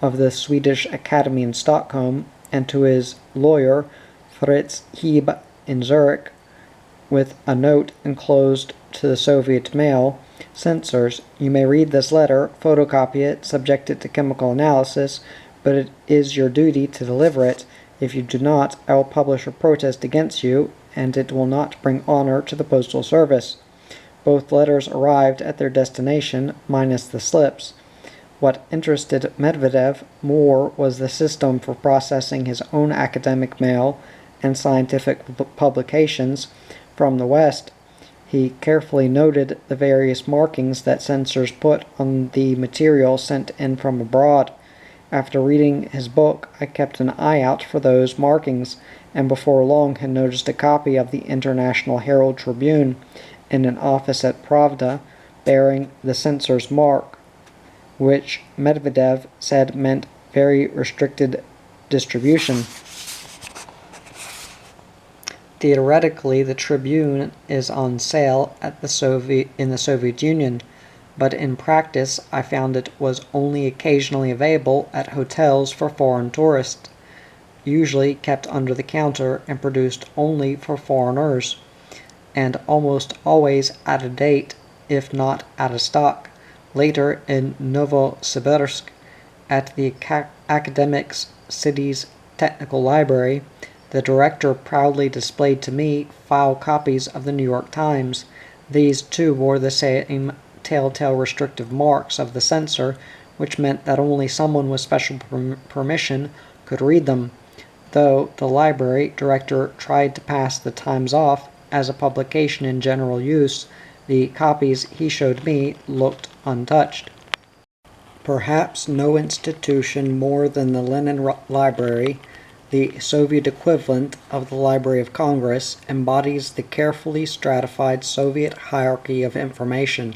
of the Swedish Academy in Stockholm and to his lawyer Fritz Heeb in Zurich, with a note enclosed to the Soviet mail. Censors, you may read this letter, photocopy it, subject it to chemical analysis, but it is your duty to deliver it. If you do not, I will publish a protest against you, and it will not bring honor to the Postal Service. Both letters arrived at their destination, minus the slips. What interested Medvedev more was the system for processing his own academic mail and scientific publications from the West. He carefully noted the various markings that censors put on the material sent in from abroad. After reading his book, I kept an eye out for those markings, and before long had noticed a copy of the International Herald Tribune in an office at Pravda bearing the censor's mark, which Medvedev said meant very restricted distribution. Theoretically, the Tribune is on sale at in the Soviet Union, but in practice I found it was only occasionally available at hotels for foreign tourists, usually kept under the counter and produced only for foreigners, and almost always out of date, if not out of stock. Later, in Novosibirsk, at the Academic City's Technical Library, the director proudly displayed to me file copies of the New York Times. These, too, bore the same telltale restrictive marks of the censor, which meant that only someone with special permission could read them, though the library director tried to pass the Times off as a publication in general use. The copies he showed me looked untouched. Perhaps no institution more than the Lenin Library, the Soviet equivalent of the Library of Congress, embodies the carefully stratified Soviet hierarchy of information.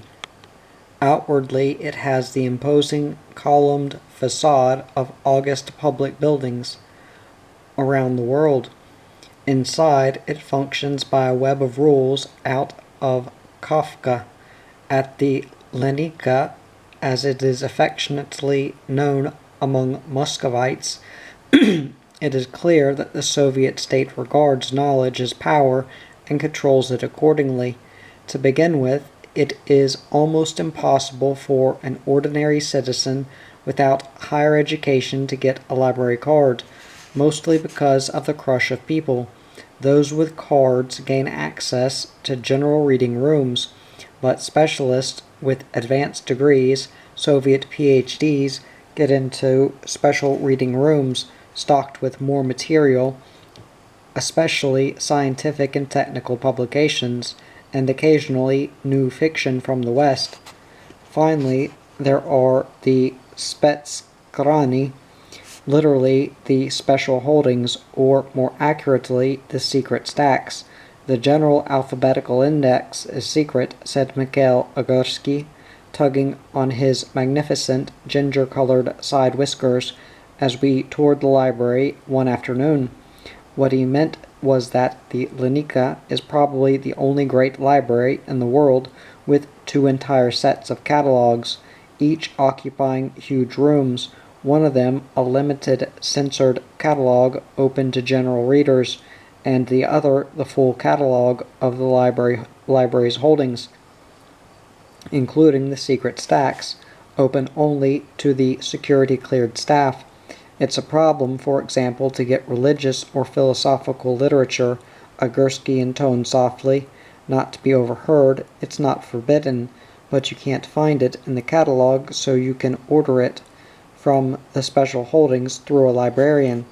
Outwardly, it has the imposing columned facade of august public buildings around the world. Inside, it functions by a web of rules out of Kafka. At the Lenica, as it is affectionately known among Muscovites, it is clear that the Soviet state regards knowledge as power and controls it accordingly. To begin with, it is almost impossible for an ordinary citizen without higher education to get a library card, mostly because of the crush of people. Those with cards gain access to general reading rooms, but specialists with advanced degrees, Soviet PhDs, get into special reading rooms stocked with more material, especially scientific and technical publications, and occasionally new fiction from the West. Finally, there are the spetskrani, literally the special holdings, or more accurately, the secret stacks. The general alphabetical index is secret, said Mikhail Ogorsky, tugging on his magnificent ginger-colored side whiskers as we toured the library one afternoon. What he meant was that the Lenica is probably the only great library in the world with two entire sets of catalogs, each occupying huge rooms, one of them a limited censored catalog open to general readers, and the other the full catalog of the library's holdings, including the secret stacks, open only to the security-cleared staff. It's a problem, for example, to get religious or philosophical literature, Ogorsky intoned softly. Not to be overheard, it's not forbidden, but you can't find it in the catalog, so you can order it from the special holdings through a librarian.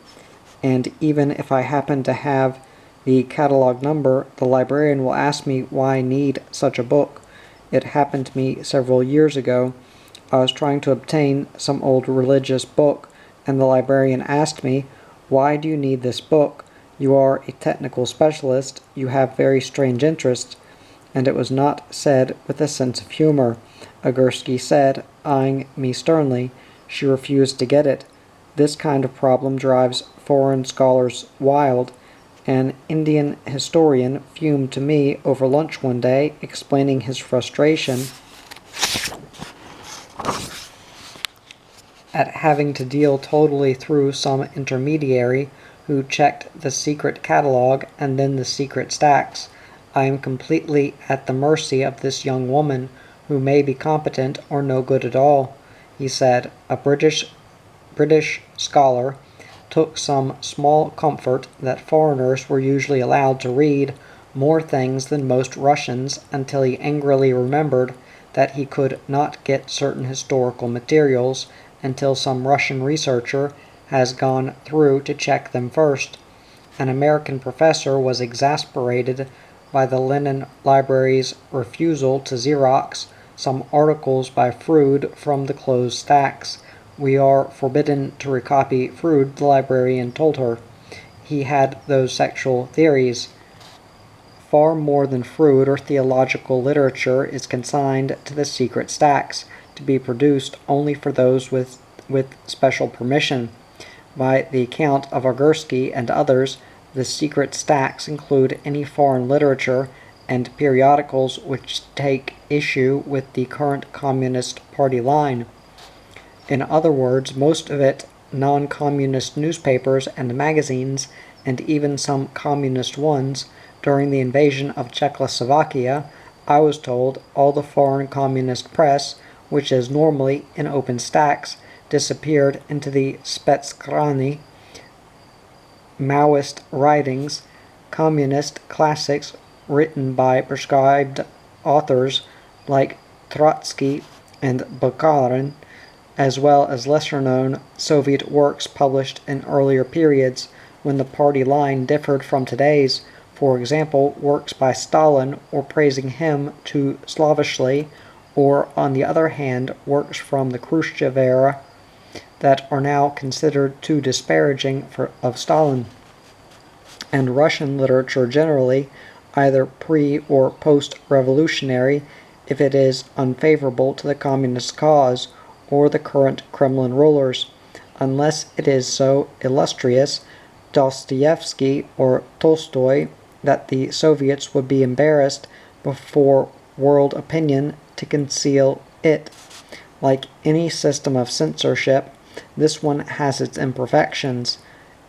And even if I happen to have the catalog number, the librarian will ask me why I need such a book. It happened to me several years ago. I was trying to obtain some old religious book, and the librarian asked me, "Why do you need this book? You are a technical specialist, you have very strange interests." And it was not said with a sense of humor. Ogorsky said, eyeing me sternly. She refused to get it. This kind of problem drives foreign scholars wild. An Indian historian fumed to me over lunch one day, explaining his frustration at having to deal totally through some intermediary who checked the secret catalog and then the secret stacks. I am completely at the mercy of this young woman, who may be competent or no good at all, he said. A British scholar took some small comfort that foreigners were usually allowed to read more things than most Russians until he angrily remembered that he could not get certain historical materials until some Russian researcher has gone through to check them first. An American professor was exasperated by the Lenin Library's refusal to Xerox some articles by Froude from the closed stacks. "We are forbidden to recopy Froude," the librarian told her. "He had those sexual theories." Far more than Froude or theological literature is consigned to the secret stacks, to be produced only for those with special permission. By the account of Ogorsky and others, the secret stacks include any foreign literature and periodicals which take issue with the current Communist Party line. In other words, most of it non-communist newspapers and magazines, and even some communist ones. During the invasion of Czechoslovakia, I was told all the foreign communist press, which is normally in open stacks, disappeared into the spetskrani, Maoist writings, communist classics written by prescribed authors like Trotsky and Bukharin, as well as lesser-known Soviet works published in earlier periods when the party line differed from today's. For example, works by Stalin or praising him too slavishly, or on the other hand works from the Khrushchev era that are now considered too disparaging of Stalin, and Russian literature generally, either pre- or post-revolutionary, if it is unfavorable to the communist cause or the current Kremlin rulers, unless it is so illustrious, Dostoevsky or Tolstoy, that the Soviets would be embarrassed before world opinion to conceal it. Like any system of censorship, this one has its imperfections,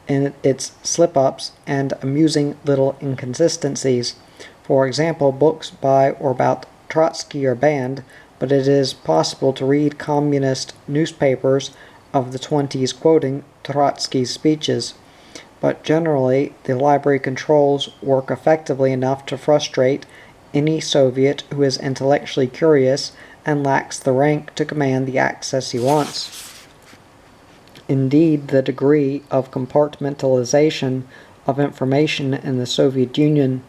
in its slip-ups and amusing little inconsistencies. For example, books by or about Trotsky are banned, but it is possible to read communist newspapers of the 20s quoting Trotsky's speeches. But generally, the library controls work effectively enough to frustrate any Soviet who is intellectually curious and lacks the rank to command the access he wants. Indeed, the degree of compartmentalization of information in the Soviet Union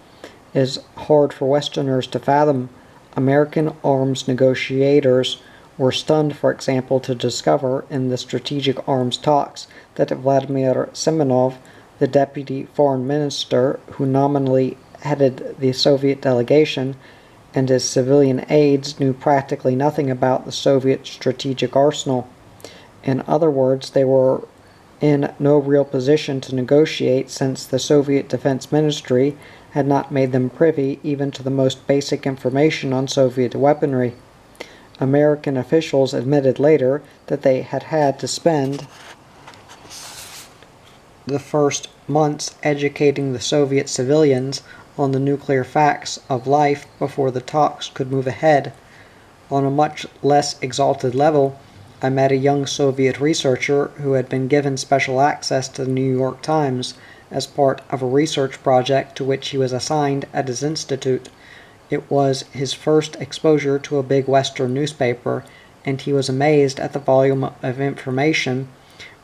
is hard for Westerners to fathom. American arms negotiators were stunned, for example, to discover in the strategic arms talks that Vladimir Semenov, the deputy foreign minister who nominally headed the Soviet delegation, and his civilian aides knew practically nothing about the Soviet strategic arsenal. In other words, they were in no real position to negotiate, since the Soviet Defense Ministry had not made them privy even to the most basic information on Soviet weaponry. American officials admitted later that they had had to spend the first months educating the Soviet civilians on the nuclear facts of life before the talks could move ahead. On a much less exalted level, I met a young Soviet researcher who had been given special access to the New York Times as part of a research project to which he was assigned at his institute. It was his first exposure to a big Western newspaper, and he was amazed at the volume of information,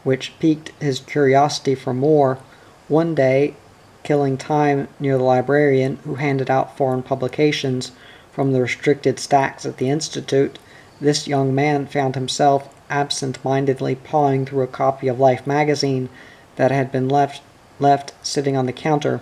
which piqued his curiosity for more. One day, killing time near the librarian who handed out foreign publications from the restricted stacks at the institute, this young man found himself absent-mindedly pawing through a copy of Life magazine that had been left sitting on the counter.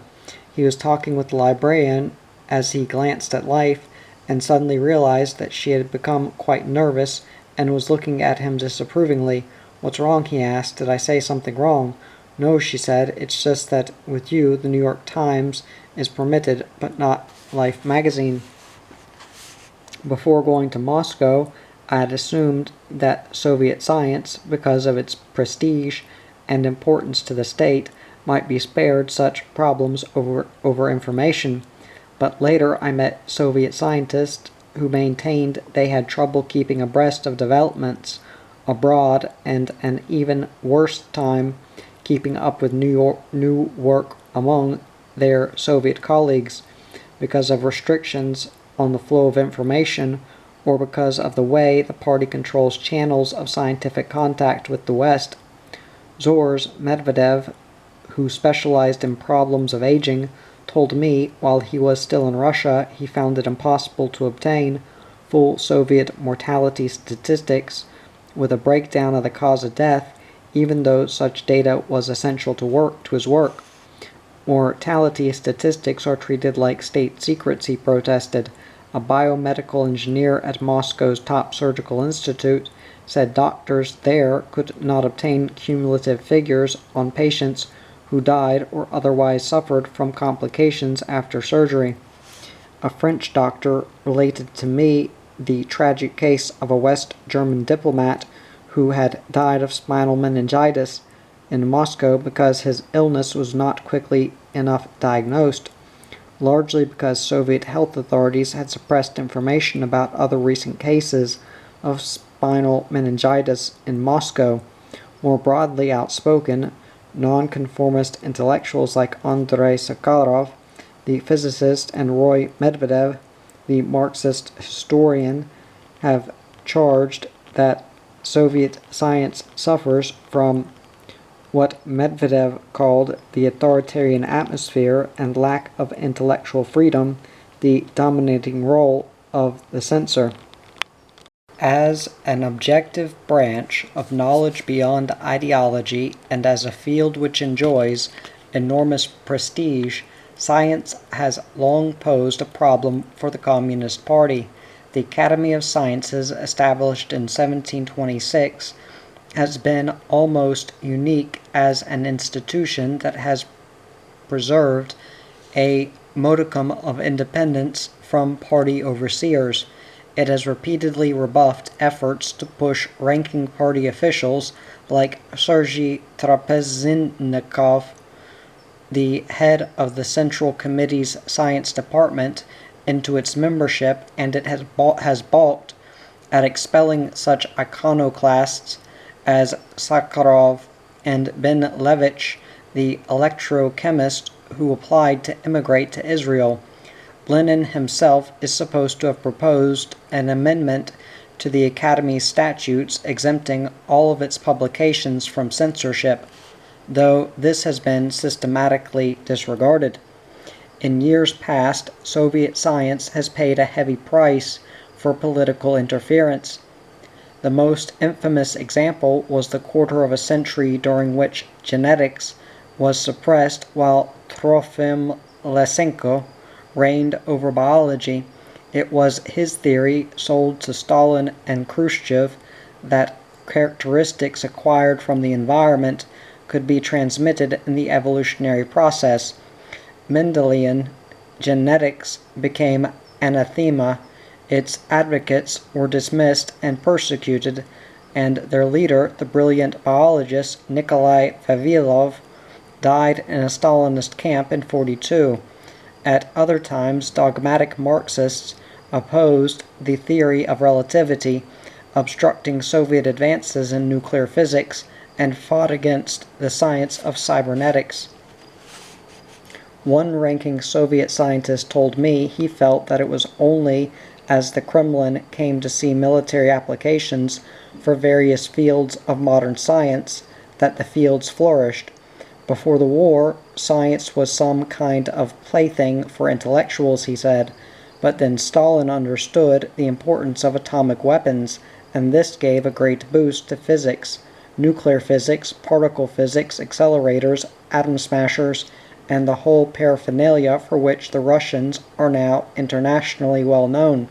He was talking with the librarian as he glanced at Life, and suddenly realized that she had become quite nervous and was looking at him disapprovingly. "What's wrong?" he asked. "Did I say something wrong?" "No," she said. "It's just that with you the New York Times is permitted, but not Life magazine." Before going to Moscow, I had assumed that Soviet science, because of its prestige and importance to the state, might be spared such problems over information. But later I met Soviet scientists who maintained they had trouble keeping abreast of developments abroad, and an even worse time keeping up with new work among their Soviet colleagues, because of restrictions on the flow of information, or because of the way the party controls channels of scientific contact with the West. Zhores Medvedev, who specialized in problems of aging, told me while he was still in Russia he found it impossible to obtain full Soviet mortality statistics with a breakdown of the cause of death, even though such data was essential to his work. "Mortality statistics are treated like state secrets," he protested. A biomedical engineer at Moscow's top surgical institute said doctors there could not obtain cumulative figures on patients who died or otherwise suffered from complications after surgery. A French doctor related to me the tragic case of a West German diplomat who had died of spinal meningitis in Moscow because his illness was not quickly enough diagnosed, largely because Soviet health authorities had suppressed information about other recent cases of spinal meningitis in Moscow. More broadly outspoken, nonconformist intellectuals like Andrei Sakharov, the physicist, and Roy Medvedev, the Marxist historian, have charged that Soviet science suffers from what Medvedev called the authoritarian atmosphere and lack of intellectual freedom, the dominating role of the censor. As an objective branch of knowledge beyond ideology and as a field which enjoys enormous prestige, science has long posed a problem for the Communist Party. The Academy of Sciences, established in 1726, has been almost unique as an institution that has preserved a modicum of independence from party overseers. It has repeatedly rebuffed efforts to push ranking party officials like Sergei Trapeznikov, the head of the Central Committee's Science Department, into its membership, and it has balked at expelling such iconoclasts as Sakharov and Ben Levitch, the electrochemist who applied to immigrate to Israel. Lenin himself is supposed to have proposed an amendment to the Academy's statutes exempting all of its publications from censorship, though this has been systematically disregarded. In years past, Soviet science has paid a heavy price for political interference. The most infamous example was the quarter of a century during which genetics was suppressed while Trofim Lysenko reigned over biology. It was his theory, sold to Stalin and Khrushchev, that characteristics acquired from the environment could be transmitted in the evolutionary process. Mendelian genetics became anathema, its advocates were dismissed and persecuted, and their leader, the brilliant biologist Nikolai Vavilov, died in a Stalinist camp in 1942. At other times, dogmatic Marxists opposed the theory of relativity, obstructing Soviet advances in nuclear physics, and fought against the science of cybernetics. One ranking Soviet scientist told me he felt that it was only as the Kremlin came to see military applications for various fields of modern science that the fields flourished. Before the war, science was some kind of plaything for intellectuals, he said, but then Stalin understood the importance of atomic weapons, and this gave a great boost to physics, nuclear physics, particle physics, accelerators, atom smashers, and the whole paraphernalia for which the Russians are now internationally well known.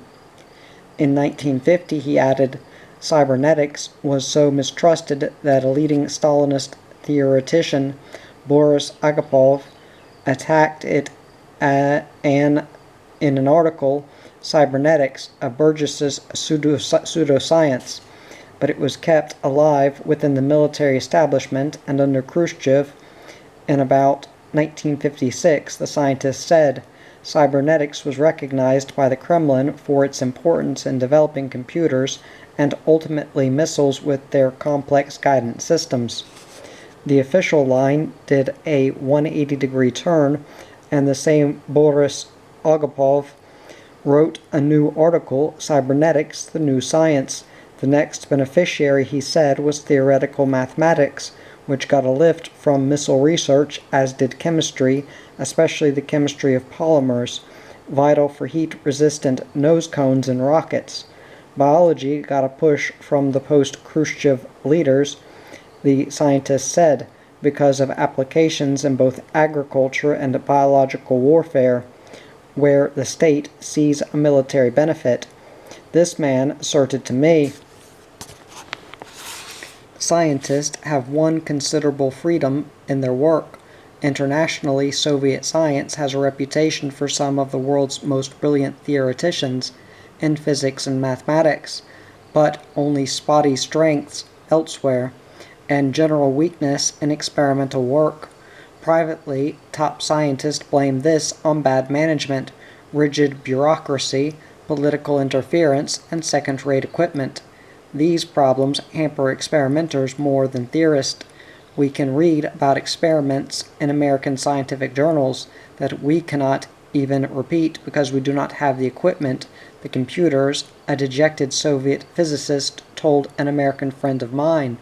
In 1950, he added, cybernetics was so mistrusted that a leading Stalinist theoretician, Boris Agapov, attacked it in an article, Cybernetics, a Burgess's pseudoscience, but it was kept alive within the military establishment, and under Khrushchev, in about 1956, the scientist said, cybernetics was recognized by the Kremlin for its importance in developing computers and ultimately missiles with their complex guidance systems. The official line did a 180-degree turn, and the same Boris Agapov wrote a new article, Cybernetics, the New Science. The next beneficiary, he said, was theoretical mathematics, which got a lift from missile research, as did chemistry, especially the chemistry of polymers, vital for heat-resistant nose cones in rockets. Biology got a push from the post-Khrushchev leaders, the scientist said, because of applications in both agriculture and biological warfare, where the state sees a military benefit. This man asserted to me, scientists have won considerable freedom in their work. Internationally, Soviet science has a reputation for some of the world's most brilliant theoreticians in physics and mathematics, but only spotty strengths elsewhere, and general weakness in experimental work. Privately, top scientists blame this on bad management, rigid bureaucracy, political interference, and second-rate equipment. These problems hamper experimenters more than theorists. We can read about experiments in American scientific journals that we cannot even repeat because we do not have the equipment, the computers, a dejected Soviet physicist told an American friend of mine.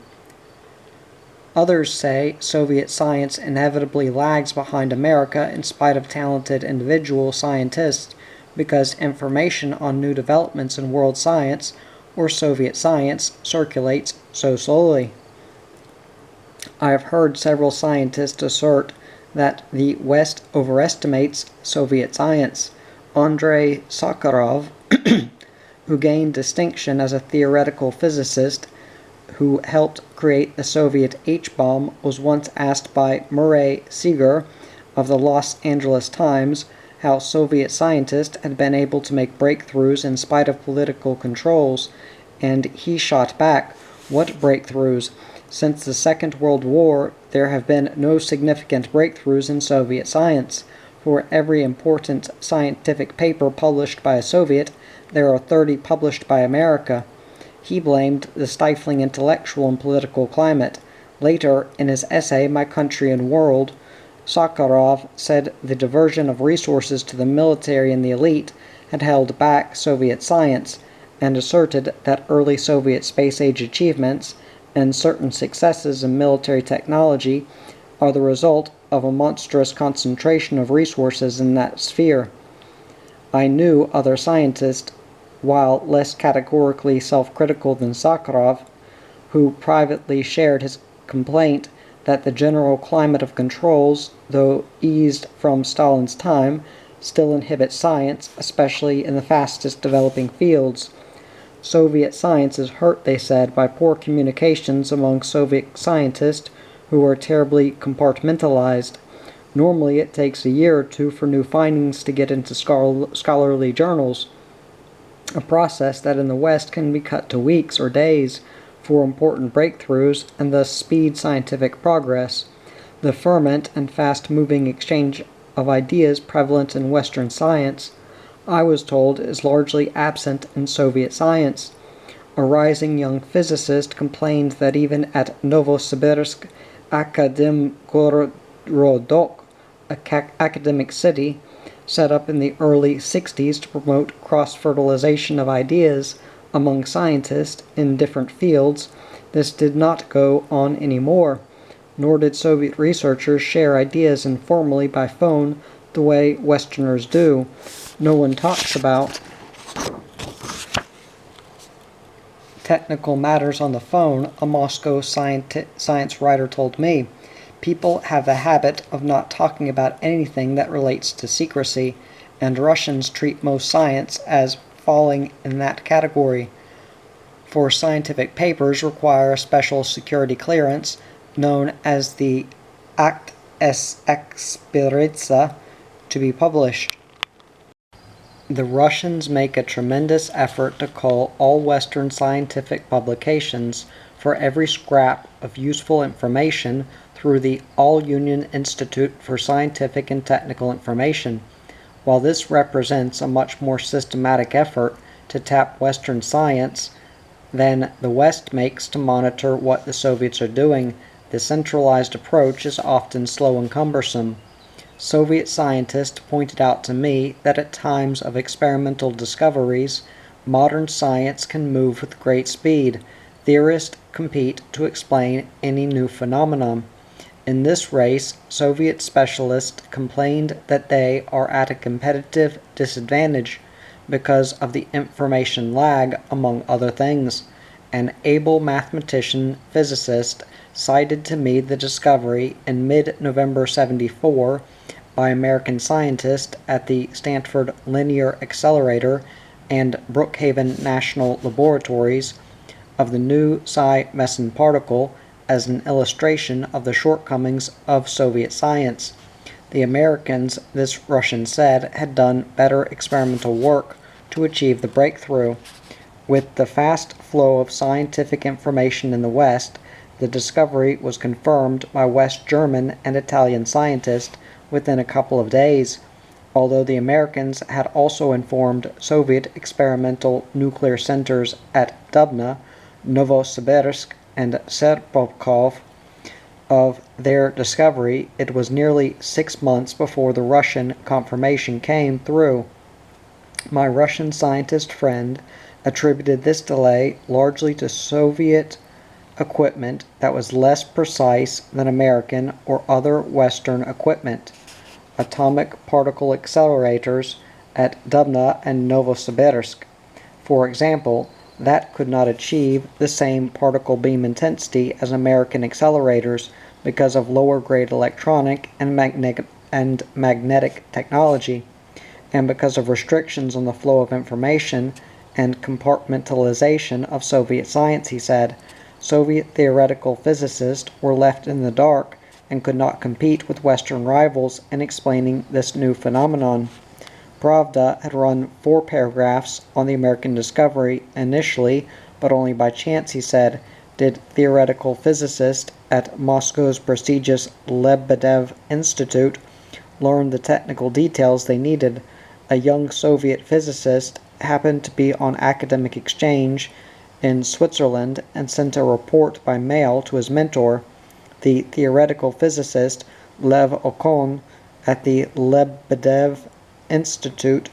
Others say Soviet science inevitably lags behind America in spite of talented individual scientists because information on new developments in world science or Soviet science circulates so slowly. I have heard several scientists assert that the West overestimates Soviet science. Andrei Sakharov, who gained distinction as a theoretical physicist who helped create the Soviet H-bomb, was once asked by Murray Seeger of the Los Angeles Times how Soviet scientists had been able to make breakthroughs in spite of political controls, and he shot back, "What breakthroughs? Since the Second World War, there have been no significant breakthroughs in Soviet science. For every important scientific paper published by a Soviet, there are 30 published by America." He blamed the stifling intellectual and political climate. Later, in his essay My Country and World, Sakharov said the diversion of resources to the military and the elite had held back Soviet science, and asserted that early Soviet space-age achievements and certain successes in military technology are the result of a monstrous concentration of resources in that sphere. I knew other scientists, while less categorically self-critical than Sakharov, who privately shared his complaint that the general climate of controls, though eased from Stalin's time, still inhibits science, especially in the fastest developing fields. Soviet science is hurt, they said, by poor communications among Soviet scientists who are terribly compartmentalized. Normally it takes a year or two for new findings to get into scholarly journals, a process that in the West can be cut to weeks or days for important breakthroughs and thus speed scientific progress. The fervent and fast-moving exchange of ideas prevalent in Western science, I was told, is largely absent in Soviet science. A rising young physicist complained that even at Novosibirsk Akademgorodok, an academic city set up in the early 60s to promote cross-fertilization of ideas among scientists in different fields, this did not go on anymore, nor did Soviet researchers share ideas informally by phone the way Westerners do. No one talks about technical matters on the phone, a Moscow science writer told me. People have the habit of not talking about anything that relates to secrecy, and Russians treat most science as falling in that category. For scientific papers require a special security clearance known as the Akt S. Expiritsa to be published. The Russians make a tremendous effort to cull all Western scientific publications for every scrap of useful information through the All-Union Institute for Scientific and Technical Information. While this represents a much more systematic effort to tap Western science than the West makes to monitor what the Soviets are doing, the centralized approach is often slow and cumbersome. Soviet scientists pointed out to me that at times of experimental discoveries, modern science can move with great speed. Theorists compete to explain any new phenomenon. In this race, Soviet specialists complained that they are at a competitive disadvantage because of the information lag, among other things. An able mathematician physicist cited to me the discovery in mid-November 1974 by American scientists at the Stanford Linear Accelerator and Brookhaven National Laboratories of the new psi meson particle as an illustration of the shortcomings of Soviet science. The Americans, this Russian said, had done better experimental work to achieve the breakthrough. With the fast flow of scientific information in the West, the discovery was confirmed by West German and Italian scientists within a couple of days, although the Americans had also informed Soviet experimental nuclear centers at Dubna, Novosibirsk, and Serpokov of their discovery. It was nearly 6 months before the Russian confirmation came through. My Russian scientist friend attributed this delay largely to Soviet equipment that was less precise than American or other Western equipment. Atomic particle accelerators at Dubna and Novosibirsk, for example, That could not achieve the same particle beam intensity as American accelerators because of lower grade electronic and magnetic technology, and because of restrictions on the flow of information and compartmentalization of Soviet science, he said. Soviet theoretical physicists were left in the dark and could not compete with Western rivals in explaining this new phenomenon. Pravda had run 4 paragraphs on the American discovery initially, but only by chance, he said, did theoretical physicists at Moscow's prestigious Lebedev Institute learn the technical details they needed. A young Soviet physicist happened to be on academic exchange in Switzerland and sent a report by mail to his mentor, the theoretical physicist Lev Okon at the Lebedev Institute.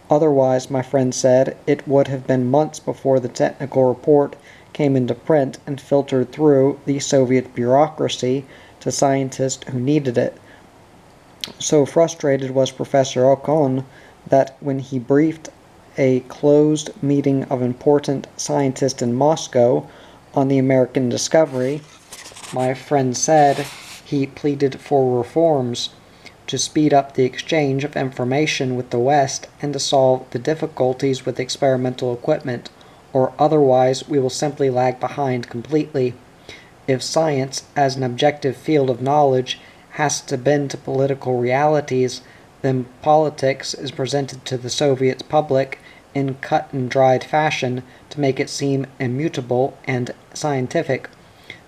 Otherwise, my friend said, it would have been months before the technical report came into print and filtered through the Soviet bureaucracy to scientists who needed it. So frustrated was Professor Okon that when he briefed a closed meeting of important scientists in Moscow on the American discovery, my friend said he pleaded for reforms to speed up the exchange of information with the West and to solve the difficulties with experimental equipment, or otherwise we will simply lag behind completely. If science, as an objective field of knowledge, has to bend to political realities, then politics is presented to the Soviet public in cut-and-dried fashion to make it seem immutable and scientific.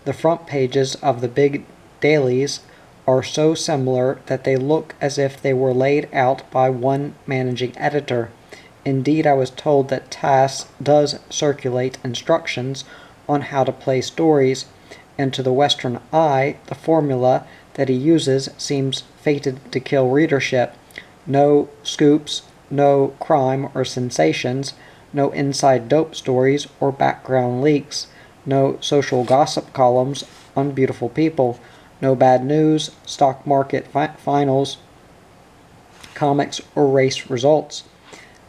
The front pages of the big dailies are so similar that they look as if they were laid out by one managing editor. Indeed, I was told that Tass does circulate instructions on how to play stories, and to the Western eye, the formula that he uses seems fated to kill readership. No scoops, no crime or sensations, no inside dope stories or background leaks, no social gossip columns on beautiful people, no bad news, stock market finals, comics, or race results.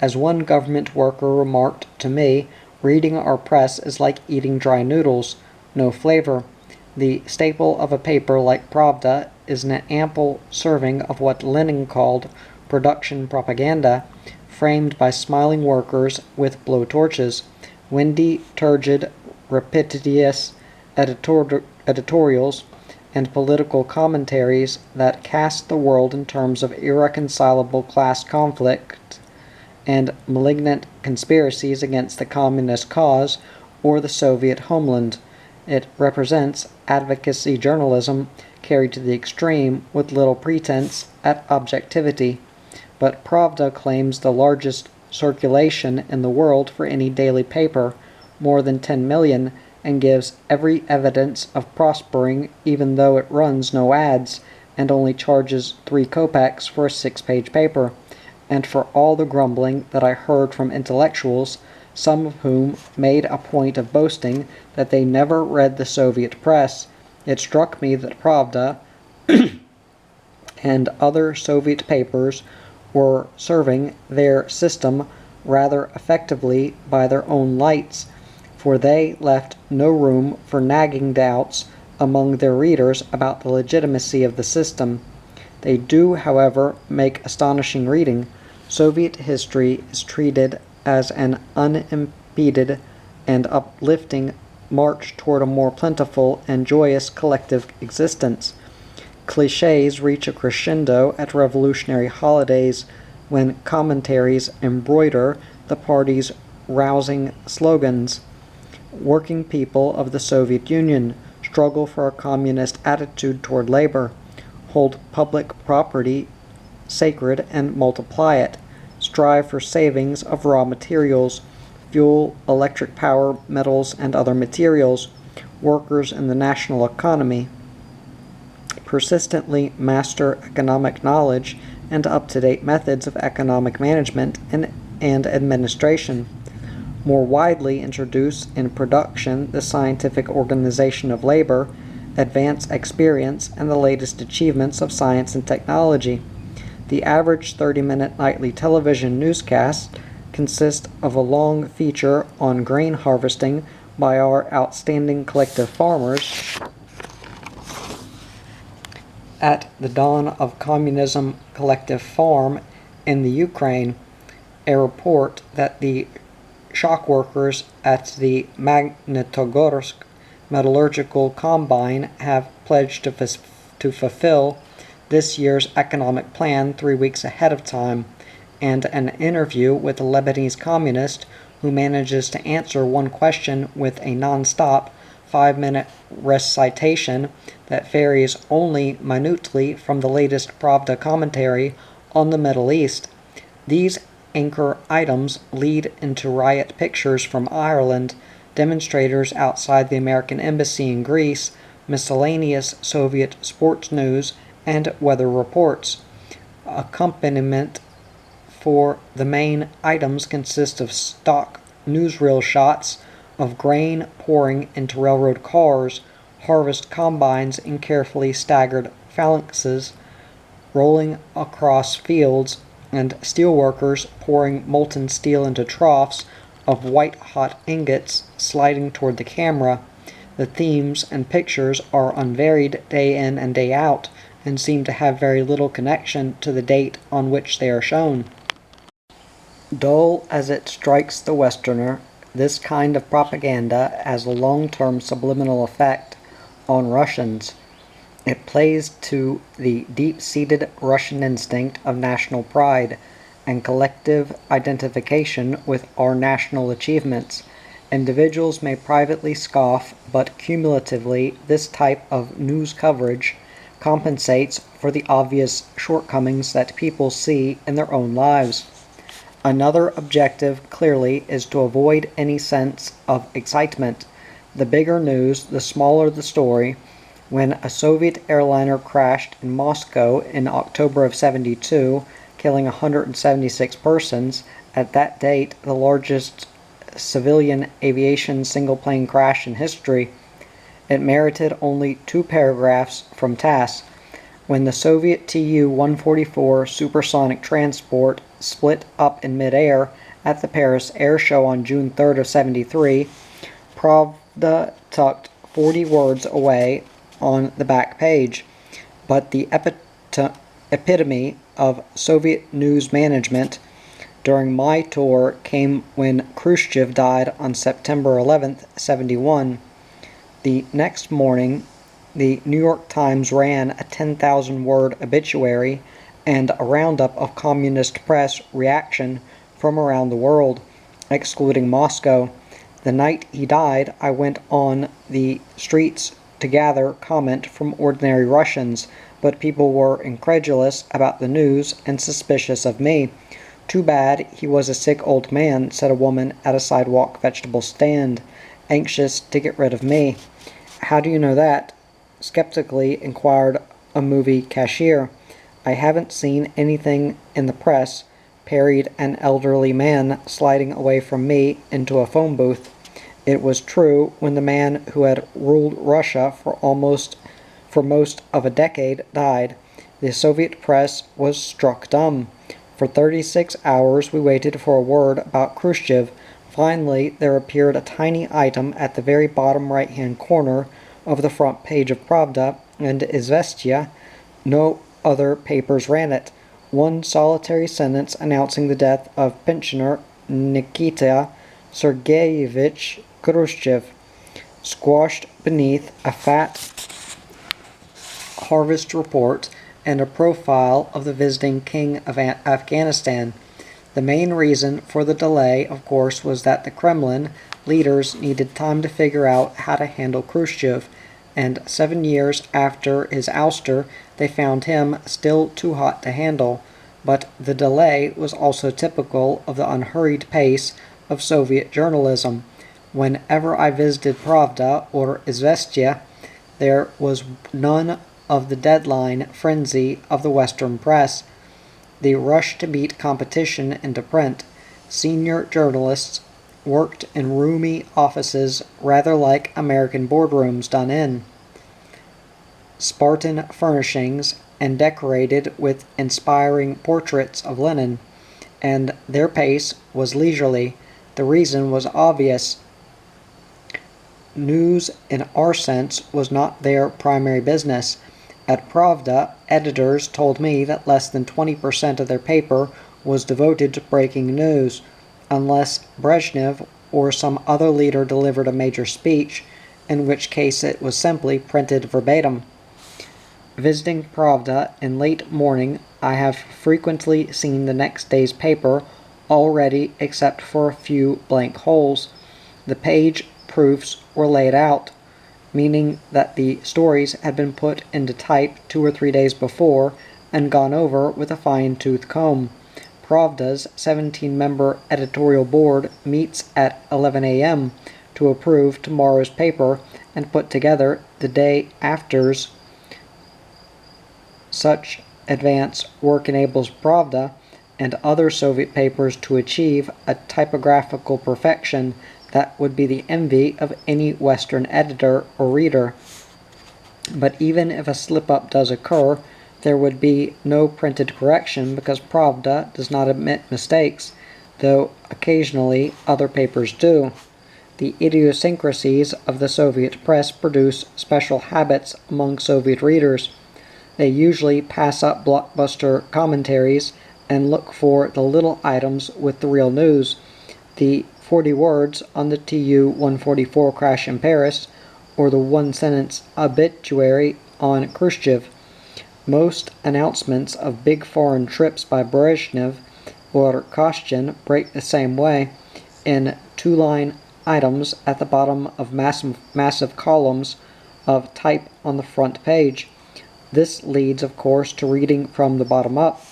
As one government worker remarked to me, reading our press is like eating dry noodles, no flavor. The staple of a paper like Pravda is an ample serving of what Lenin called production propaganda, framed by smiling workers with blowtorches, windy, turgid, repetitious editorials, and political commentaries that cast the world in terms of irreconcilable class conflict and malignant conspiracies against the communist cause or the Soviet homeland. It represents advocacy journalism carried to the extreme with little pretense at objectivity. But Pravda claims the largest circulation in the world for any daily paper, more than 10 million, and gives every evidence of prospering even though it runs no ads and only charges 3 kopecks for a 6-page paper. And for all the grumbling that I heard from intellectuals, some of whom made a point of boasting that they never read the Soviet press, it struck me that Pravda and other Soviet papers were serving their system rather effectively by their own lights, for they left no room for nagging doubts among their readers about the legitimacy of the system. They do, however, make astonishing reading. Soviet history is treated as an unimpeded and uplifting march toward a more plentiful and joyous collective existence. Clichés reach a crescendo at revolutionary holidays when commentaries embroider the party's rousing slogans. Working people of the Soviet Union struggle for a communist attitude toward labor, hold public property sacred and multiply it, strive for savings of raw materials, fuel, electric power, metals, and other materials, workers in the national economy, persistently master economic knowledge and up-to-date methods of economic management and administration, more widely introduce in production the scientific organization of labor, advance experience, and the latest achievements of science and technology. The average 30-minute nightly television newscast consists of a long feature on grain harvesting by our outstanding collective farmers. At the dawn of communism collective farm in the Ukraine, a report that the shock workers at the Magnitogorsk metallurgical combine have pledged to fulfill this year's economic plan 3 weeks ahead of time, and an interview with a Lebanese communist who manages to answer one question with a non-stop 5-minute recitation that varies only minutely from the latest Pravda commentary on the Middle East. These anchor items lead into riot pictures from Ireland, demonstrators outside the American embassy in Greece, miscellaneous Soviet sports news, and weather reports. Accompaniment for the main items consist of stock newsreel shots of grain pouring into railroad cars, harvest combines in carefully staggered phalanxes rolling across fields, and steelworkers pouring molten steel into troughs of white-hot ingots sliding toward the camera. The themes and pictures are unvaried day in and day out, and seem to have very little connection to the date on which they are shown. Dull as it strikes the Westerner, this kind of propaganda has a long-term subliminal effect on Russians. It plays to the deep-seated Russian instinct of national pride and collective identification with our national achievements. Individuals may privately scoff, but cumulatively this type of news coverage compensates for the obvious shortcomings that people see in their own lives. Another objective, clearly, is to avoid any sense of excitement. The bigger news, the smaller the story. When a Soviet airliner crashed in Moscow in October of '72, killing 176 persons, at that date the largest civilian aviation single-plane crash in history, it merited only 2 paragraphs from Tass. When the Soviet Tu-144 supersonic transport split up in midair at the Paris Air Show on June 3rd of '73, Pravda tucked 40 words away on the back page. But the epitome of Soviet news management during my tour came when Khrushchev died on September 11th, '71. The next morning, the New York Times ran a 10,000-word obituary and a roundup of communist press reaction from around the world, excluding Moscow. The night he died, I went on the streets to gather comment from ordinary Russians, but people were incredulous about the news and suspicious of me. "Too bad he was a sick old man," said a woman at a sidewalk vegetable stand, anxious to get rid of me. "How do you know that?" skeptically inquired a movie cashier. "I haven't seen anything in the press," parried an elderly man, sliding away from me into a phone booth. It was true. When the man who had ruled Russia for most of a decade died, the Soviet press was struck dumb. For 36 hours we waited for a word about Khrushchev. Finally, there appeared a tiny item at the very bottom right-hand corner of the front page of Pravda and Izvestia. No other papers ran it. One solitary sentence announcing the death of pensioner Nikita Sergeyevich Khrushchev, squashed beneath a fat harvest report and a profile of the visiting king of Afghanistan. The main reason for the delay, of course, was that the Kremlin leaders needed time to figure out how to handle Khrushchev, and 7 years after his ouster, they found him still too hot to handle. But the delay was also typical of the unhurried pace of Soviet journalism. Whenever I visited Pravda or Izvestia, there was none of the deadline frenzy of the Western press. The rush to beat competition into print. Senior journalists worked in roomy offices rather like American boardrooms done in Spartan furnishings and decorated with inspiring portraits of Lenin. and their pace was leisurely. The reason was obvious. News, in our sense, was not their primary business. At Pravda, editors told me that less than 20% of their paper was devoted to breaking news, unless Brezhnev or some other leader delivered a major speech, in which case it was simply printed verbatim. Visiting Pravda in late morning, I have frequently seen the next day's paper all ready except for a few blank holes. The page proofs were laid out, meaning that the stories had been put into type 2 or 3 days before and gone over with a fine-tooth comb. Pravda's 17-member editorial board meets at 11 a.m. to approve tomorrow's paper and put together the day after's. Such advance work enables Pravda and other Soviet papers to achieve a typographical perfection that would be the envy of any Western editor or reader. But even if a slip-up does occur, there would be no printed correction because Pravda does not admit mistakes, though occasionally other papers do. The idiosyncrasies of the Soviet press produce special habits among Soviet readers. They usually pass up blockbuster commentaries and look for the little items with the real news. The 40 words on the Tu-144 crash in Paris, or the one-sentence obituary on Khrushchev. Most announcements of big foreign trips by Brezhnev or Kostyin break the same way, in two-line items at the bottom of massive columns of type on the front page. This leads, of course, to reading from the bottom up.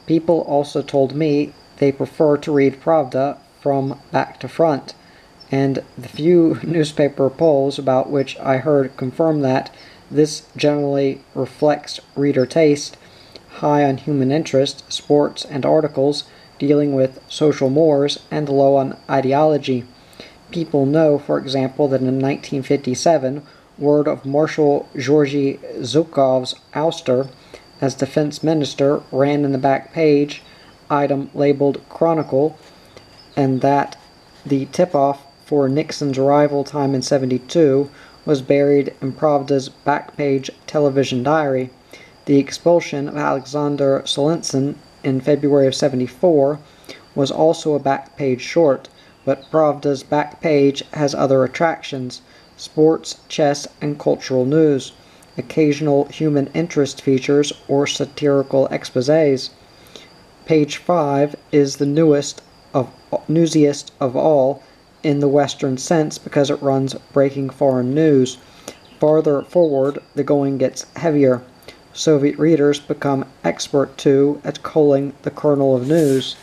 People also told me they prefer to read Pravda from back to front, and the few newspaper polls about which I heard confirm that this generally reflects reader taste, high on human interest, sports, and articles dealing with social mores, and low on ideology. People know, for example, that in 1957, word of Marshal Georgy Zhukov's ouster as defense minister ran in the back page, item labeled Chronicle, and that the tip-off for Nixon's arrival time in 72 was buried in Pravda's back-page television diary. The expulsion of Alexander Solzhenitsyn in February of 74 was also a back-page short, but Pravda's back page has other attractions: sports, chess, and cultural news, occasional human interest features, or satirical exposés. Page 5 is the newsiest of all in the Western sense because it runs breaking foreign news. Farther forward, the going gets heavier. Soviet readers become expert, too, at culling the kernel of news.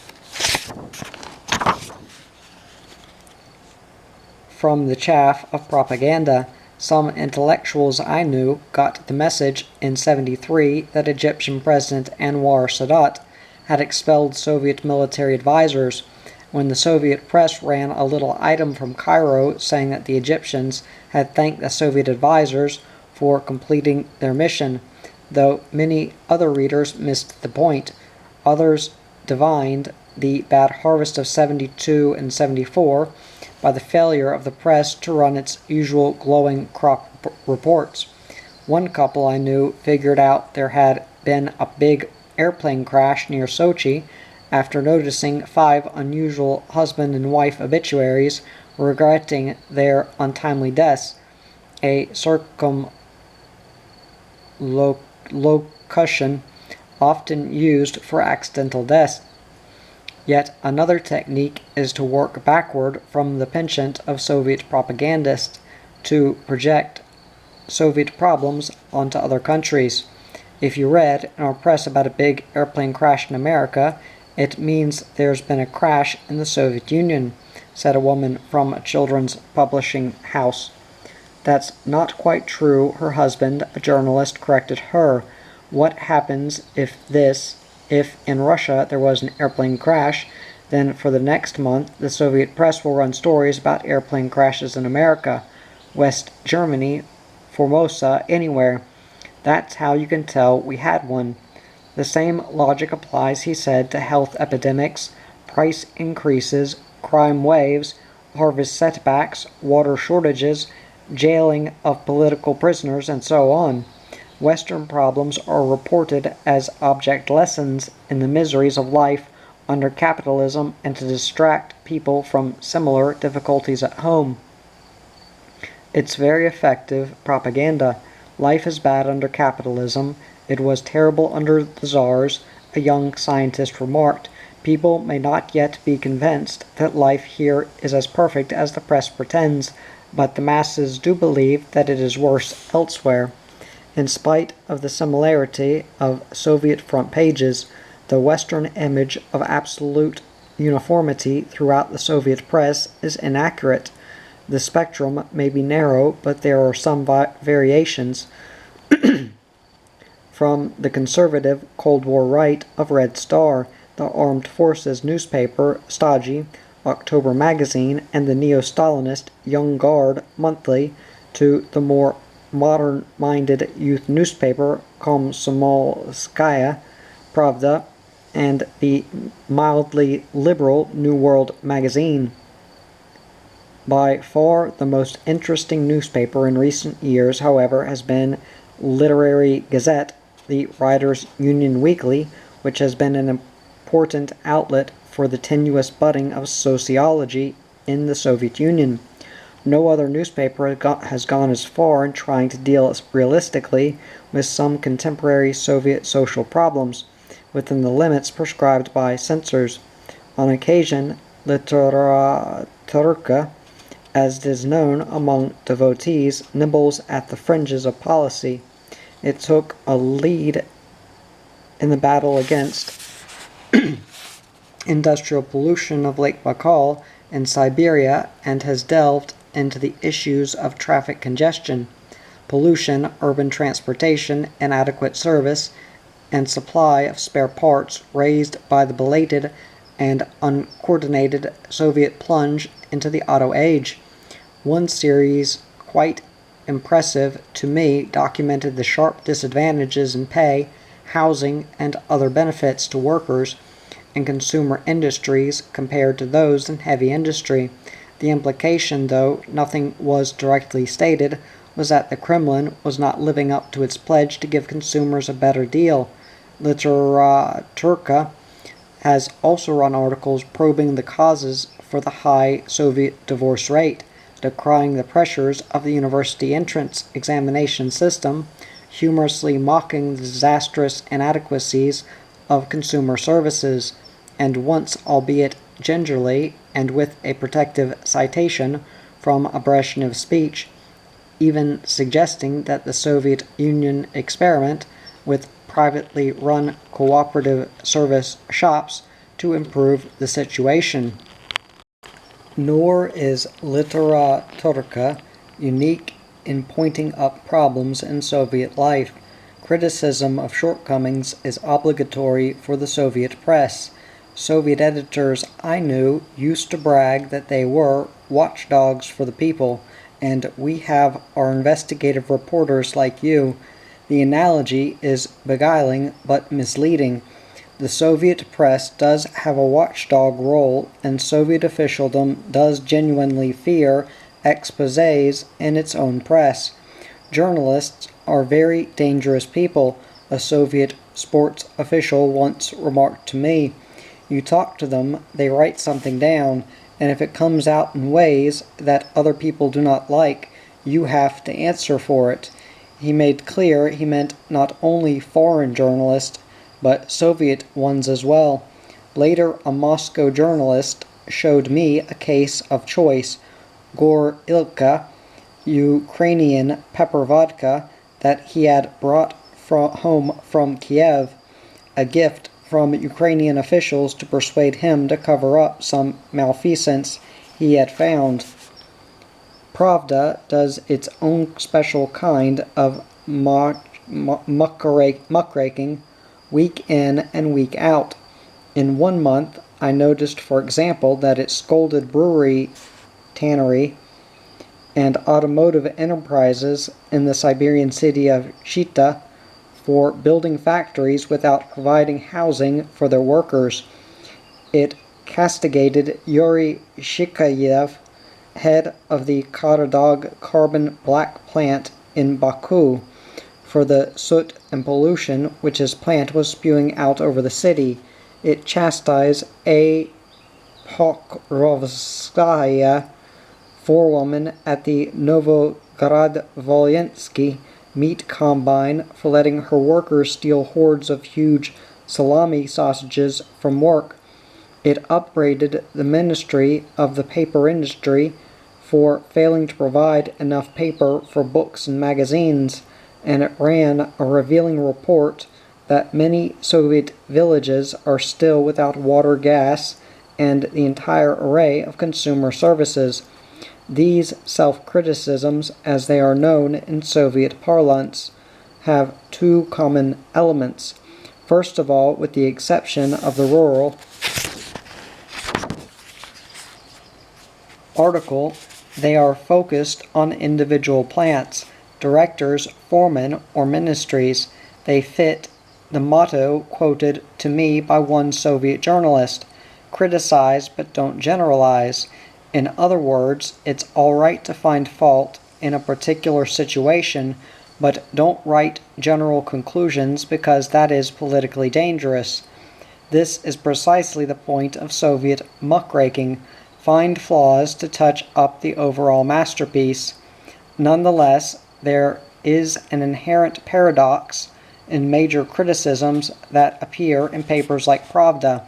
From the chaff of propaganda, some intellectuals I knew got the message in 73 that Egyptian President Anwar Sadat had expelled Soviet military advisors. When the Soviet press ran a little item from Cairo saying that the Egyptians had thanked the Soviet advisors for completing their mission, though many other readers missed the point. Others divined the bad harvest of 72 and 74 by the failure of the press to run its usual glowing crop reports. One couple I knew figured out there had been a big airplane crash near Sochi after noticing 5 unusual husband and wife obituaries regretting their untimely deaths, a circumlocution often used for accidental deaths. Yet another technique is to work backward from the penchant of Soviet propagandists to project Soviet problems onto other countries. If you read in our press about a big airplane crash in America, it means there's been a crash in the Soviet Union, said a woman from a children's publishing house. That's not quite true, her husband, a journalist, corrected her. What happens if in Russia there was an airplane crash, then for the next month the Soviet press will run stories about airplane crashes in America, West Germany, Formosa, anywhere. That's how you can tell we had one. The same logic applies, he said, to health epidemics, price increases, crime waves, harvest setbacks, water shortages, jailing of political prisoners, and so on. Western problems are reported as object lessons in the miseries of life under capitalism and to distract people from similar difficulties at home. It's very effective propaganda. Life is bad under capitalism. It was terrible under the czars, a young scientist remarked. People may not yet be convinced that life here is as perfect as the press pretends, but the masses do believe that it is worse elsewhere. In spite of the similarity of Soviet front pages, the Western image of absolute uniformity throughout the Soviet press is inaccurate. The spectrum may be narrow, but there are some variations. From the conservative Cold War right of Red Star, the Armed Forces newspaper Stasi, October Magazine, and the neo-Stalinist Young Guard Monthly, to the more modern-minded youth newspaper Komsomolskaya Pravda, and the mildly liberal New World magazine. By far the most interesting newspaper in recent years, however, has been Literary Gazette, the Writers' Union Weekly, which has been an important outlet for the tenuous budding of sociology in the Soviet Union. No other newspaper has gone as far in trying to deal realistically with some contemporary Soviet social problems, within the limits prescribed by censors. On occasion, Literaturka, as it is known among devotees, nibbles at the fringes of policy. It took a lead in the battle against industrial pollution of Lake Baikal in Siberia and has delved into the issues of traffic congestion, pollution, urban transportation, inadequate service, and supply of spare parts raised by the belated and uncoordinated Soviet plunge into the auto age. One series, quite impressive to me, documented the sharp disadvantages in pay, housing, and other benefits to workers in consumer industries compared to those in heavy industry. The implication, though nothing was directly stated, was that the Kremlin was not living up to its pledge to give consumers a better deal. Literaturka has also run articles probing the causes for the high Soviet divorce rate, decrying the pressures of the university entrance examination system, humorously mocking the disastrous inadequacies of consumer services, and once, albeit gingerly and with a protective citation from a Brezhnev speech, even suggesting that the Soviet Union experiment with privately run cooperative service shops to improve the situation. Nor is Literaturka unique in pointing up problems in Soviet life. Criticism of shortcomings is obligatory for the Soviet press. Soviet editors I knew used to brag that they were watchdogs for the people, and we have our investigative reporters like you. The analogy is beguiling but misleading. The Soviet press does have a watchdog role, and Soviet officialdom does genuinely fear exposés in its own press. Journalists are very dangerous people, a Soviet sports official once remarked to me. You talk to them, they write something down, and if it comes out in ways that other people do not like, you have to answer for it. He made clear he meant not only foreign journalists, but Soviet ones as well. Later, a Moscow journalist showed me a case of choice, Gorilka, Ukrainian pepper vodka that he had brought home from Kiev, a gift from Ukrainian officials to persuade him to cover up some malfeasance he had found. Pravda does its own special kind of muckraking week in and week out. In 1 month, I noticed, for example, that it scolded brewery, tannery, and automotive enterprises in the Siberian city of Chita for building factories without providing housing for their workers. It castigated Yuri Shikayev, head of the Karadog carbon black plant in Baku, for the soot and pollution which his plant was spewing out over the city. It chastised A. Pokrovskaya, forewoman at the Novograd-Volensky meat combine, for letting her workers steal hordes of huge salami sausages from work. It upbraided the Ministry of the Paper Industry for failing to provide enough paper for books and magazines, and it ran a revealing report that many Soviet villages are still without water, gas, and the entire array of consumer services. These self-criticisms, as they are known in Soviet parlance, have two common elements. First of all, with the exception of the rural article, they are focused on individual plants, directors, foremen, or ministries. They fit the motto quoted to me by one Soviet journalist: criticize but don't generalize. In other words, it's all right to find fault in a particular situation, but don't write general conclusions because that is politically dangerous. This is precisely the point of Soviet muckraking: find flaws to touch up the overall masterpiece. Nonetheless, there is an inherent paradox in major criticisms that appear in papers like Pravda.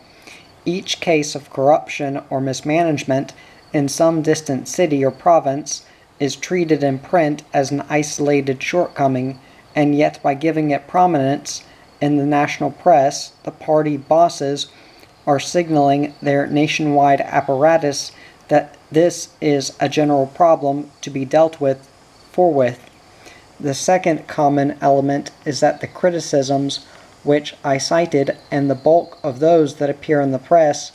Each case of corruption or mismanagement in some distant city or province is treated in print as an isolated shortcoming, and yet by giving it prominence in the national press, the party bosses are signaling their nationwide apparatus that this is a general problem to be dealt with forthwith. The second common element is that the criticisms which I cited, and the bulk of those that appear in the press,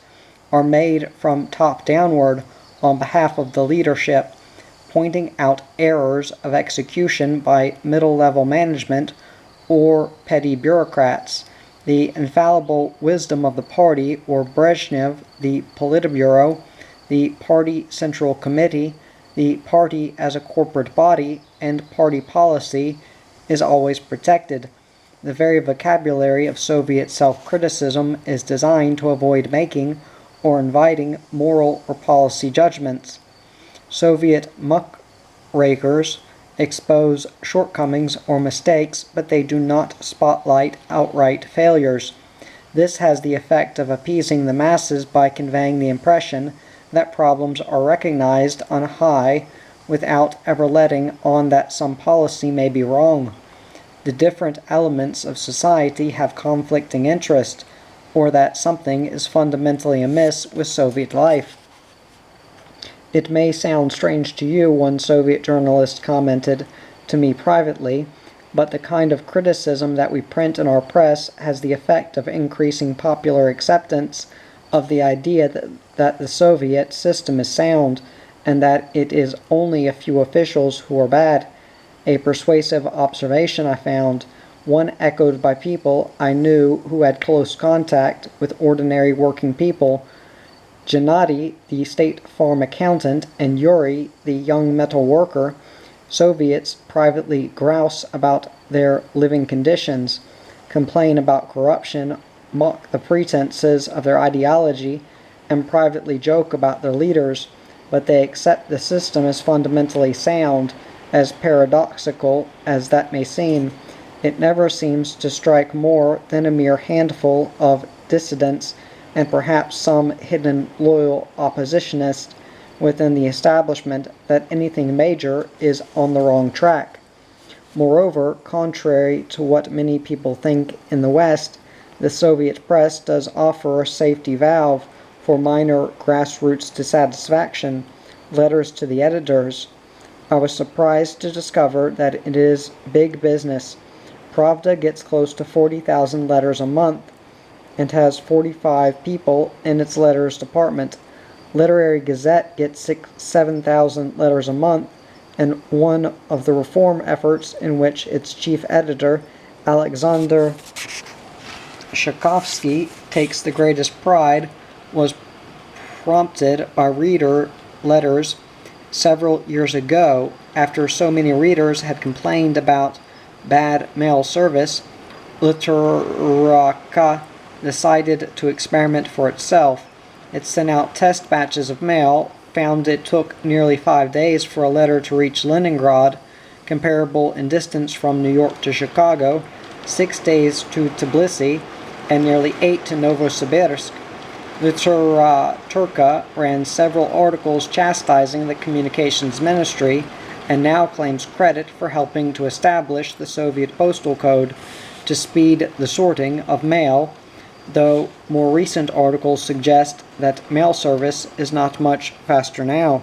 are made from top downward on behalf of the leadership, pointing out errors of execution by middle-level management or petty bureaucrats. The infallible wisdom of the party, or Brezhnev, the Politburo, the Party Central Committee, the party as a corporate body, and party policy is always protected. The very vocabulary of Soviet self-criticism is designed to avoid making or inviting moral or policy judgments. Soviet muckrakers expose shortcomings or mistakes, but they do not spotlight outright failures. This has the effect of appeasing the masses by conveying the impression that problems are recognized on high without ever letting on that some policy may be wrong. The different elements of society have conflicting interests, or that something is fundamentally amiss with Soviet life. It may sound strange to you, one Soviet journalist commented to me privately, but the kind of criticism that we print in our press has the effect of increasing popular acceptance of the idea that the Soviet system is sound, and that it is only a few officials who are bad. A persuasive observation I found, one echoed by people I knew who had close contact with ordinary working people. Gennady, the State Farm accountant, and Yuri, the young metal worker, Soviets privately grouse about their living conditions, complain about corruption, mock the pretenses of their ideology, and privately joke about their leaders, but they accept the system as fundamentally sound, as paradoxical as that may seem. It never seems to strike more than a mere handful of dissidents and perhaps some hidden loyal oppositionist within the establishment that anything major is on the wrong track. Moreover, contrary to what many people think in the West, the Soviet press does offer a safety valve for minor grassroots dissatisfaction, letters to the editors. I was surprised to discover that it is big business. Pravda gets close to 40,000 letters a month and has 45 people in its letters department. Literary Gazette gets 7,000 letters a month, and one of the reform efforts in which its chief editor, Alexander Shakovsky, takes the greatest pride was prompted by reader letters several years ago. After so many readers had complained about bad mail service, Literaca decided to experiment for itself. It sent out test batches of mail, found it took nearly 5 days for a letter to reach Leningrad, comparable in distance from New York to Chicago, 6 days to Tbilisi, and nearly 8 to Novosibirsk. Literaturka ran several articles chastising the communications ministry and now claims credit for helping to establish the Soviet postal code to speed the sorting of mail, though more recent articles suggest that mail service is not much faster now.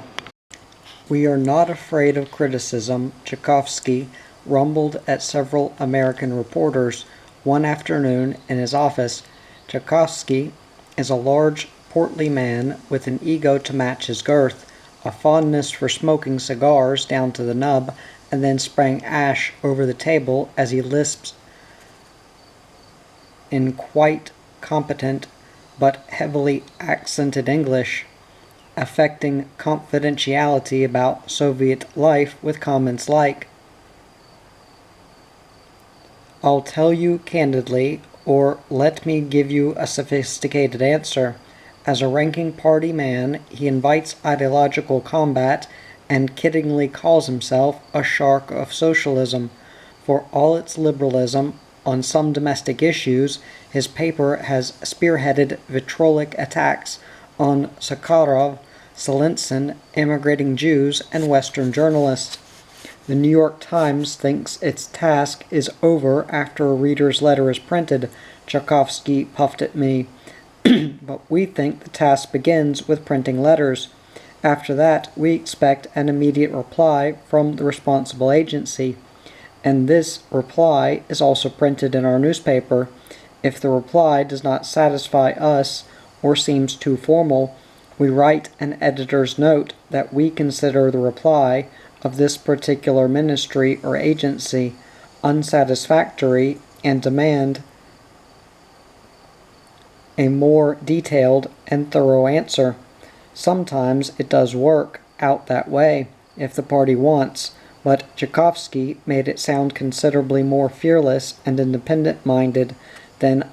"We are not afraid of criticism," Tchaikovsky rumbled at several American reporters one afternoon in his office. Tchaikovsky is a large, portly man with an ego to match his girth, a fondness for smoking cigars down to the nub, and then spraying ash over the table as he lisps in quite competent but heavily accented English, affecting confidentiality about Soviet life with comments like, "I'll tell you candidly, or let me give you a sophisticated answer." As a ranking party man, he invites ideological combat and kiddingly calls himself a shark of socialism. For all its liberalism on some domestic issues, his paper has spearheaded vitriolic attacks on Sakharov, Zelensyn, immigrating Jews, and Western journalists. The New York Times thinks its task is over after a reader's letter is printed, Tchaikovsky puffed at me. But we think the task begins with printing letters. After that, we expect an immediate reply from the responsible agency. And this reply is also printed in our newspaper. If the reply does not satisfy us or seems too formal, we write an editor's note that we consider the reply of this particular ministry or agency unsatisfactory and demand a more detailed and thorough answer. Sometimes it does work out that way if the party wants, but Tchaikovsky made it sound considerably more fearless and independent-minded than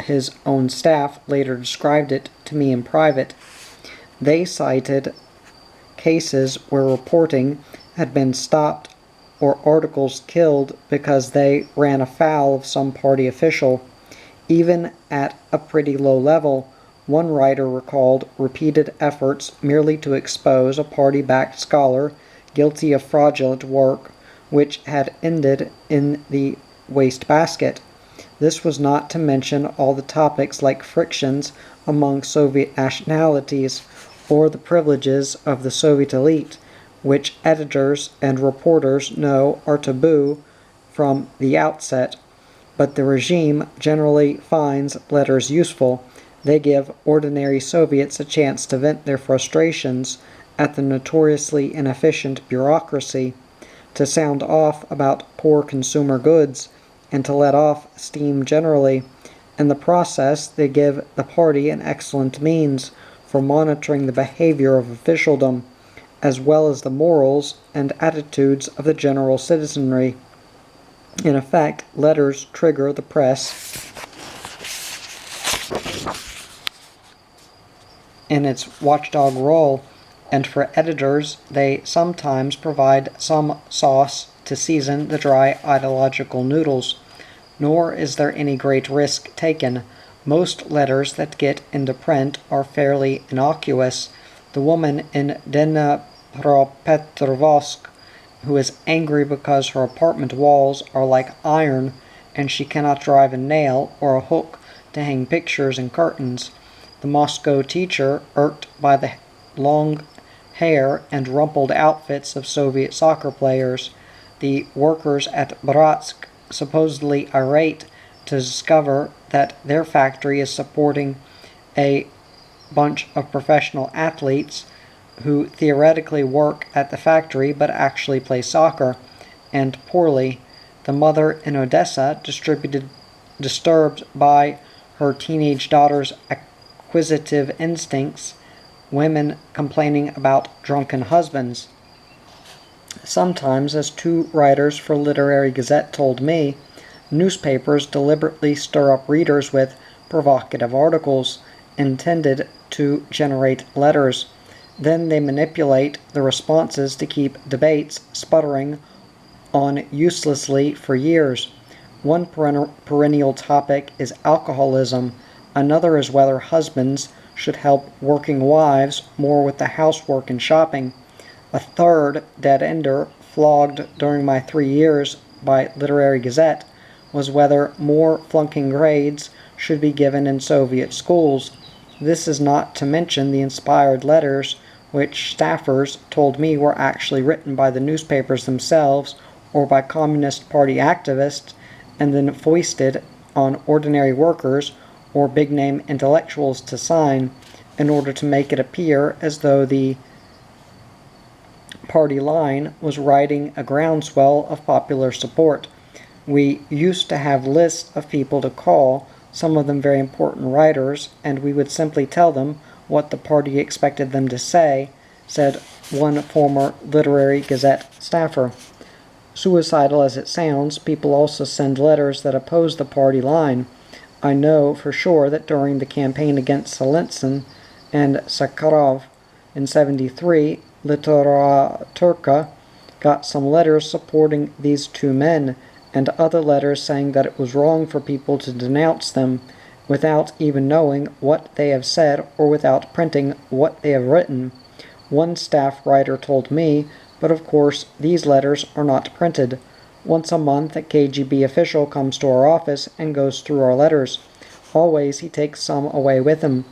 his own staff later described it to me in private. They cited cases where reporting had been stopped or articles killed because they ran afoul of some party official. Even at a pretty low level, one writer recalled repeated efforts merely to expose a party-backed scholar guilty of fraudulent work, which had ended in the wastebasket. This was not to mention all the topics like frictions among Soviet nationalities or the privileges of the Soviet elite, which editors and reporters know are taboo from the outset. But the regime generally finds letters useful. They give ordinary Soviets a chance to vent their frustrations at the notoriously inefficient bureaucracy, to sound off about poor consumer goods, and to let off steam generally. In the process, they give the party an excellent means for monitoring the behavior of officialdom, as well as the morals and attitudes of the general citizenry. In effect, letters trigger the press in its watchdog role, and for editors, they sometimes provide some sauce to season the dry ideological noodles. Nor is there any great risk taken. Most letters that get into print are fairly innocuous. The woman in Dnipropetrovsk who is angry because her apartment walls are like iron and she cannot drive a nail or a hook to hang pictures and curtains. The Moscow teacher, irked by the long hair and rumpled outfits of Soviet soccer players. The workers at Bratsk, supposedly irate to discover that their factory is supporting a bunch of professional athletes who theoretically work at the factory but actually play soccer, and poorly. The mother in Odessa, disturbed by her teenage daughter's acquisitive instincts, women complaining about drunken husbands. Sometimes, as two writers for Literary Gazette told me, newspapers deliberately stir up readers with provocative articles intended to generate letters. Then they manipulate the responses to keep debates sputtering on uselessly for years. One perennial topic is alcoholism. Another is whether husbands should help working wives more with the housework and shopping. A third dead-ender, flogged during my 3 years by Literary Gazette, was whether more flunking grades should be given in Soviet schools. This is not to mention the inspired letters which staffers told me were actually written by the newspapers themselves or by Communist Party activists and then foisted on ordinary workers or big-name intellectuals to sign in order to make it appear as though the party line was riding a groundswell of popular support. We used to have lists of people to call, some of them very important writers, and we would simply tell them what the party expected them to say, said one former Literary Gazette staffer. Suicidal as it sounds, people also send letters that oppose the party line. I know for sure that during the campaign against Zelensky and Sakharov in '73, Literaturka got some letters supporting these two men, and other letters saying that it was wrong for people to denounce them without even knowing what they have said or without printing what they have written. One staff writer told me, but of course these letters are not printed. Once a month a KGB official comes to our office and goes through our letters. Always he takes some away with him,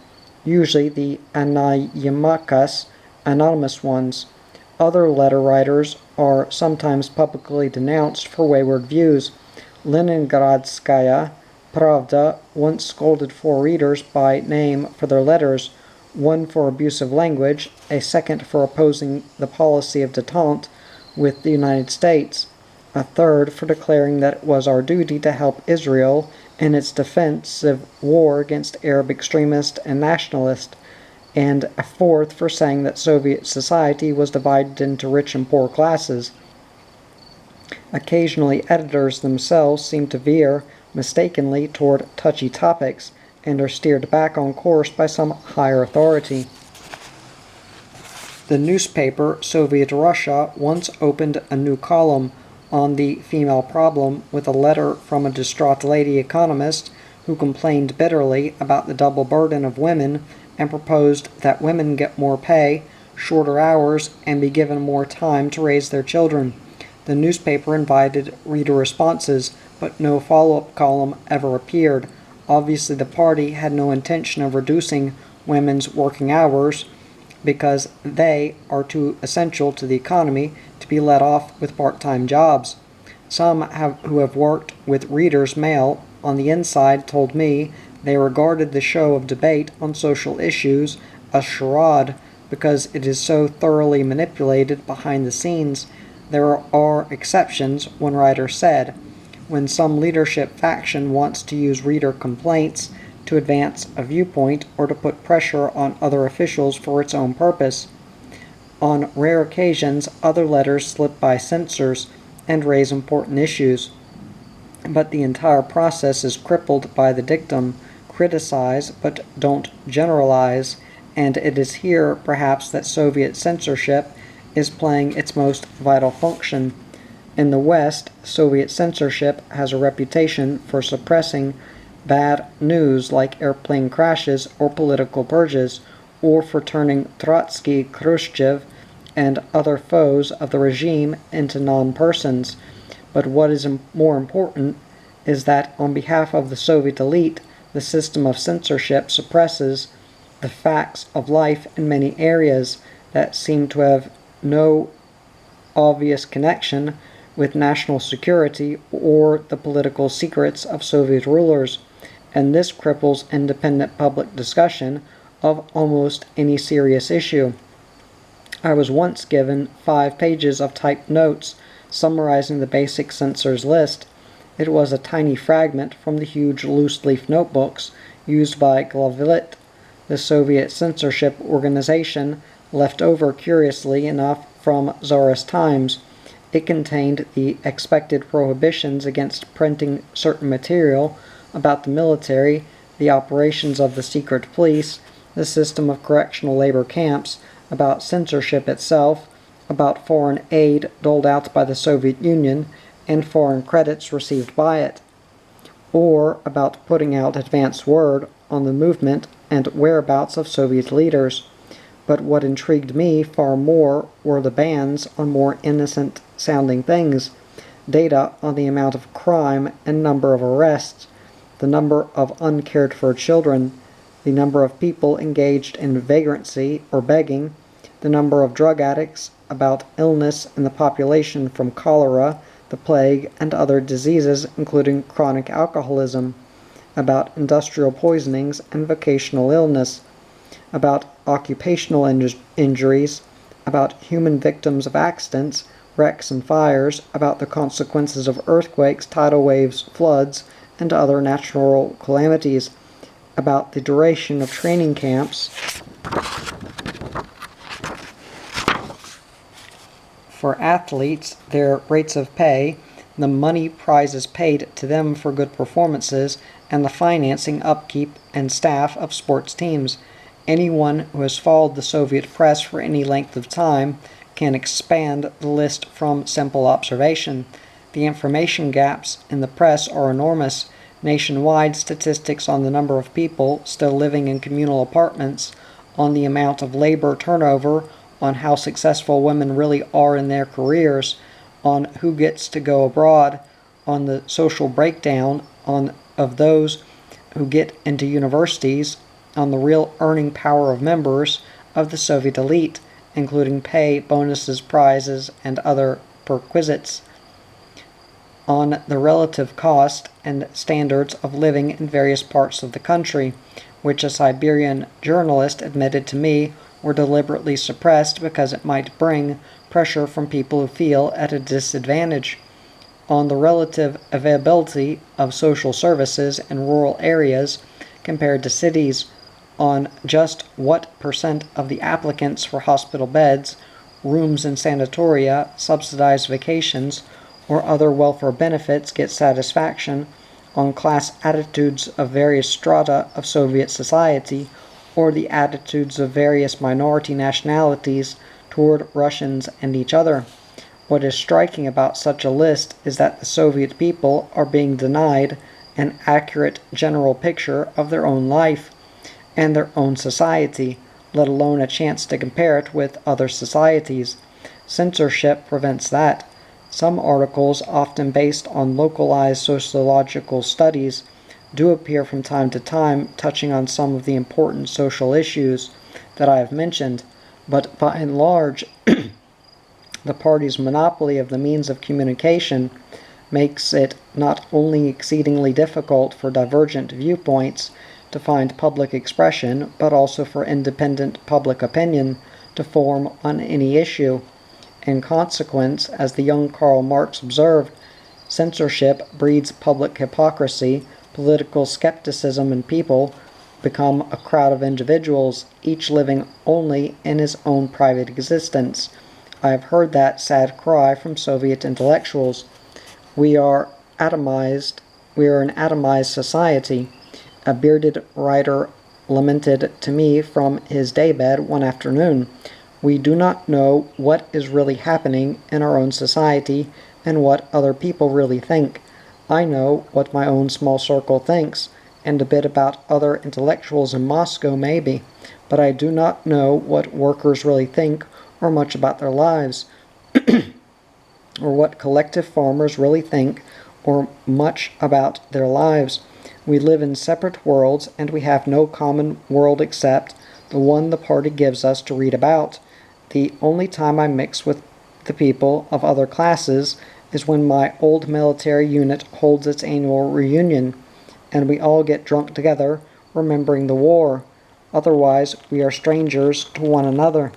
usually the anonymous ones. Other letter writers are sometimes publicly denounced for wayward views. Leningradskaya Pravda once scolded 4 readers by name for their letters, one for abusive language, a second for opposing the policy of détente with the United States, a third for declaring that it was our duty to help Israel in its defensive war against Arab extremists and nationalists, and a fourth for saying that Soviet society was divided into rich and poor classes. Occasionally editors themselves seem to veer mistakenly toward touchy topics and are steered back on course by some higher authority. The newspaper Soviet Russia once opened a new column on the female problem with a letter from a distraught lady economist who complained bitterly about the double burden of women and proposed that women get more pay, shorter hours, and be given more time to raise their children. The newspaper invited reader responses, but no follow-up column ever appeared. Obviously, the party had no intention of reducing women's working hours because they are too essential to the economy to be let off with part-time jobs. Some who have worked with Reader's Mail on the inside told me they regarded the show of debate on social issues a charade because it is so thoroughly manipulated behind the scenes. There are exceptions, one writer said, when some leadership faction wants to use reader complaints to advance a viewpoint or to put pressure on other officials for its own purpose. On rare occasions, other letters slip by censors and raise important issues, but the entire process is crippled by the dictum, criticize but don't generalize, and it is here perhaps that Soviet censorship is playing its most vital function. In the West, Soviet censorship has a reputation for suppressing bad news like airplane crashes or political purges, or for turning Trotsky, Khrushchev, and other foes of the regime into non-persons. But what is more important is that on behalf of the Soviet elite, the system of censorship suppresses the facts of life in many areas that seem to have no obvious connection with national security or the political secrets of Soviet rulers, and this cripples independent public discussion of almost any serious issue. I was once given 5 pages of typed notes summarizing the basic censors list. It was a tiny fragment from the huge loose-leaf notebooks used by Glavlit the Soviet censorship organization, left over curiously enough from Tsarist times. It contained the expected prohibitions against printing certain material about the military, the operations of the secret police, the system of correctional labor camps, about censorship itself, about foreign aid doled out by the Soviet Union, and foreign credits received by it, or about putting out advance word on the movement and whereabouts of Soviet leaders. But what intrigued me far more were the bans on more innocent-sounding things, data on the amount of crime and number of arrests, the number of uncared-for children, the number of people engaged in vagrancy or begging, the number of drug addicts, about illness in the population from cholera, the plague, and other diseases including chronic alcoholism, about industrial poisonings and vocational illness, about occupational injuries, about human victims of accidents, wrecks and fires, about the consequences of earthquakes, tidal waves, floods, and other natural calamities, about the duration of training camps for athletes, their rates of pay, the money prizes paid to them for good performances, and the financing, upkeep, and staff of sports teams. Anyone who has followed the Soviet press for any length of time can expand the list from simple observation. The information gaps in the press are enormous. Nationwide statistics on the number of people still living in communal apartments, on the amount of labor turnover, on how successful women really are in their careers, on who gets to go abroad, on the social breakdown of those who get into universities, on the real earning power of members of the Soviet elite, including pay, bonuses, prizes, and other perquisites, on the relative cost and standards of living in various parts of the country, which a Siberian journalist admitted to me were deliberately suppressed because it might bring pressure from people who feel at a disadvantage, on the relative availability of social services in rural areas compared to cities, on just what percent of the applicants for hospital beds, rooms in sanatoria, subsidized vacations, or other welfare benefits get satisfaction, on class attitudes of various strata of Soviet society, or the attitudes of various minority nationalities toward Russians and each other. What is striking about such a list is that the Soviet people are being denied an accurate general picture of their own life and their own society, let alone a chance to compare it with other societies. Censorship prevents that. Some articles, often based on localized sociological studies, do appear from time to time touching on some of the important social issues that I have mentioned, but by and large, the party's monopoly of the means of communication makes it not only exceedingly difficult for divergent viewpoints to find public expression, but also for independent public opinion to form on any issue. In consequence, as the young Karl Marx observed, censorship breeds public hypocrisy, political skepticism, and people become a crowd of individuals, each living only in his own private existence. I have heard that sad cry from Soviet intellectuals. We are an atomized society. A bearded writer lamented to me from his daybed one afternoon. We do not know what is really happening in our own society and what other people really think. I know what my own small circle thinks, and a bit about other intellectuals in Moscow maybe, but I do not know what workers really think or much about their lives, or what collective farmers really think or much about their lives. We live in separate worlds, and we have no common world except the one the party gives us to read about. The only time I mix with the people of other classes is when my old military unit holds its annual reunion, and we all get drunk together, remembering the war. Otherwise, we are strangers to one another.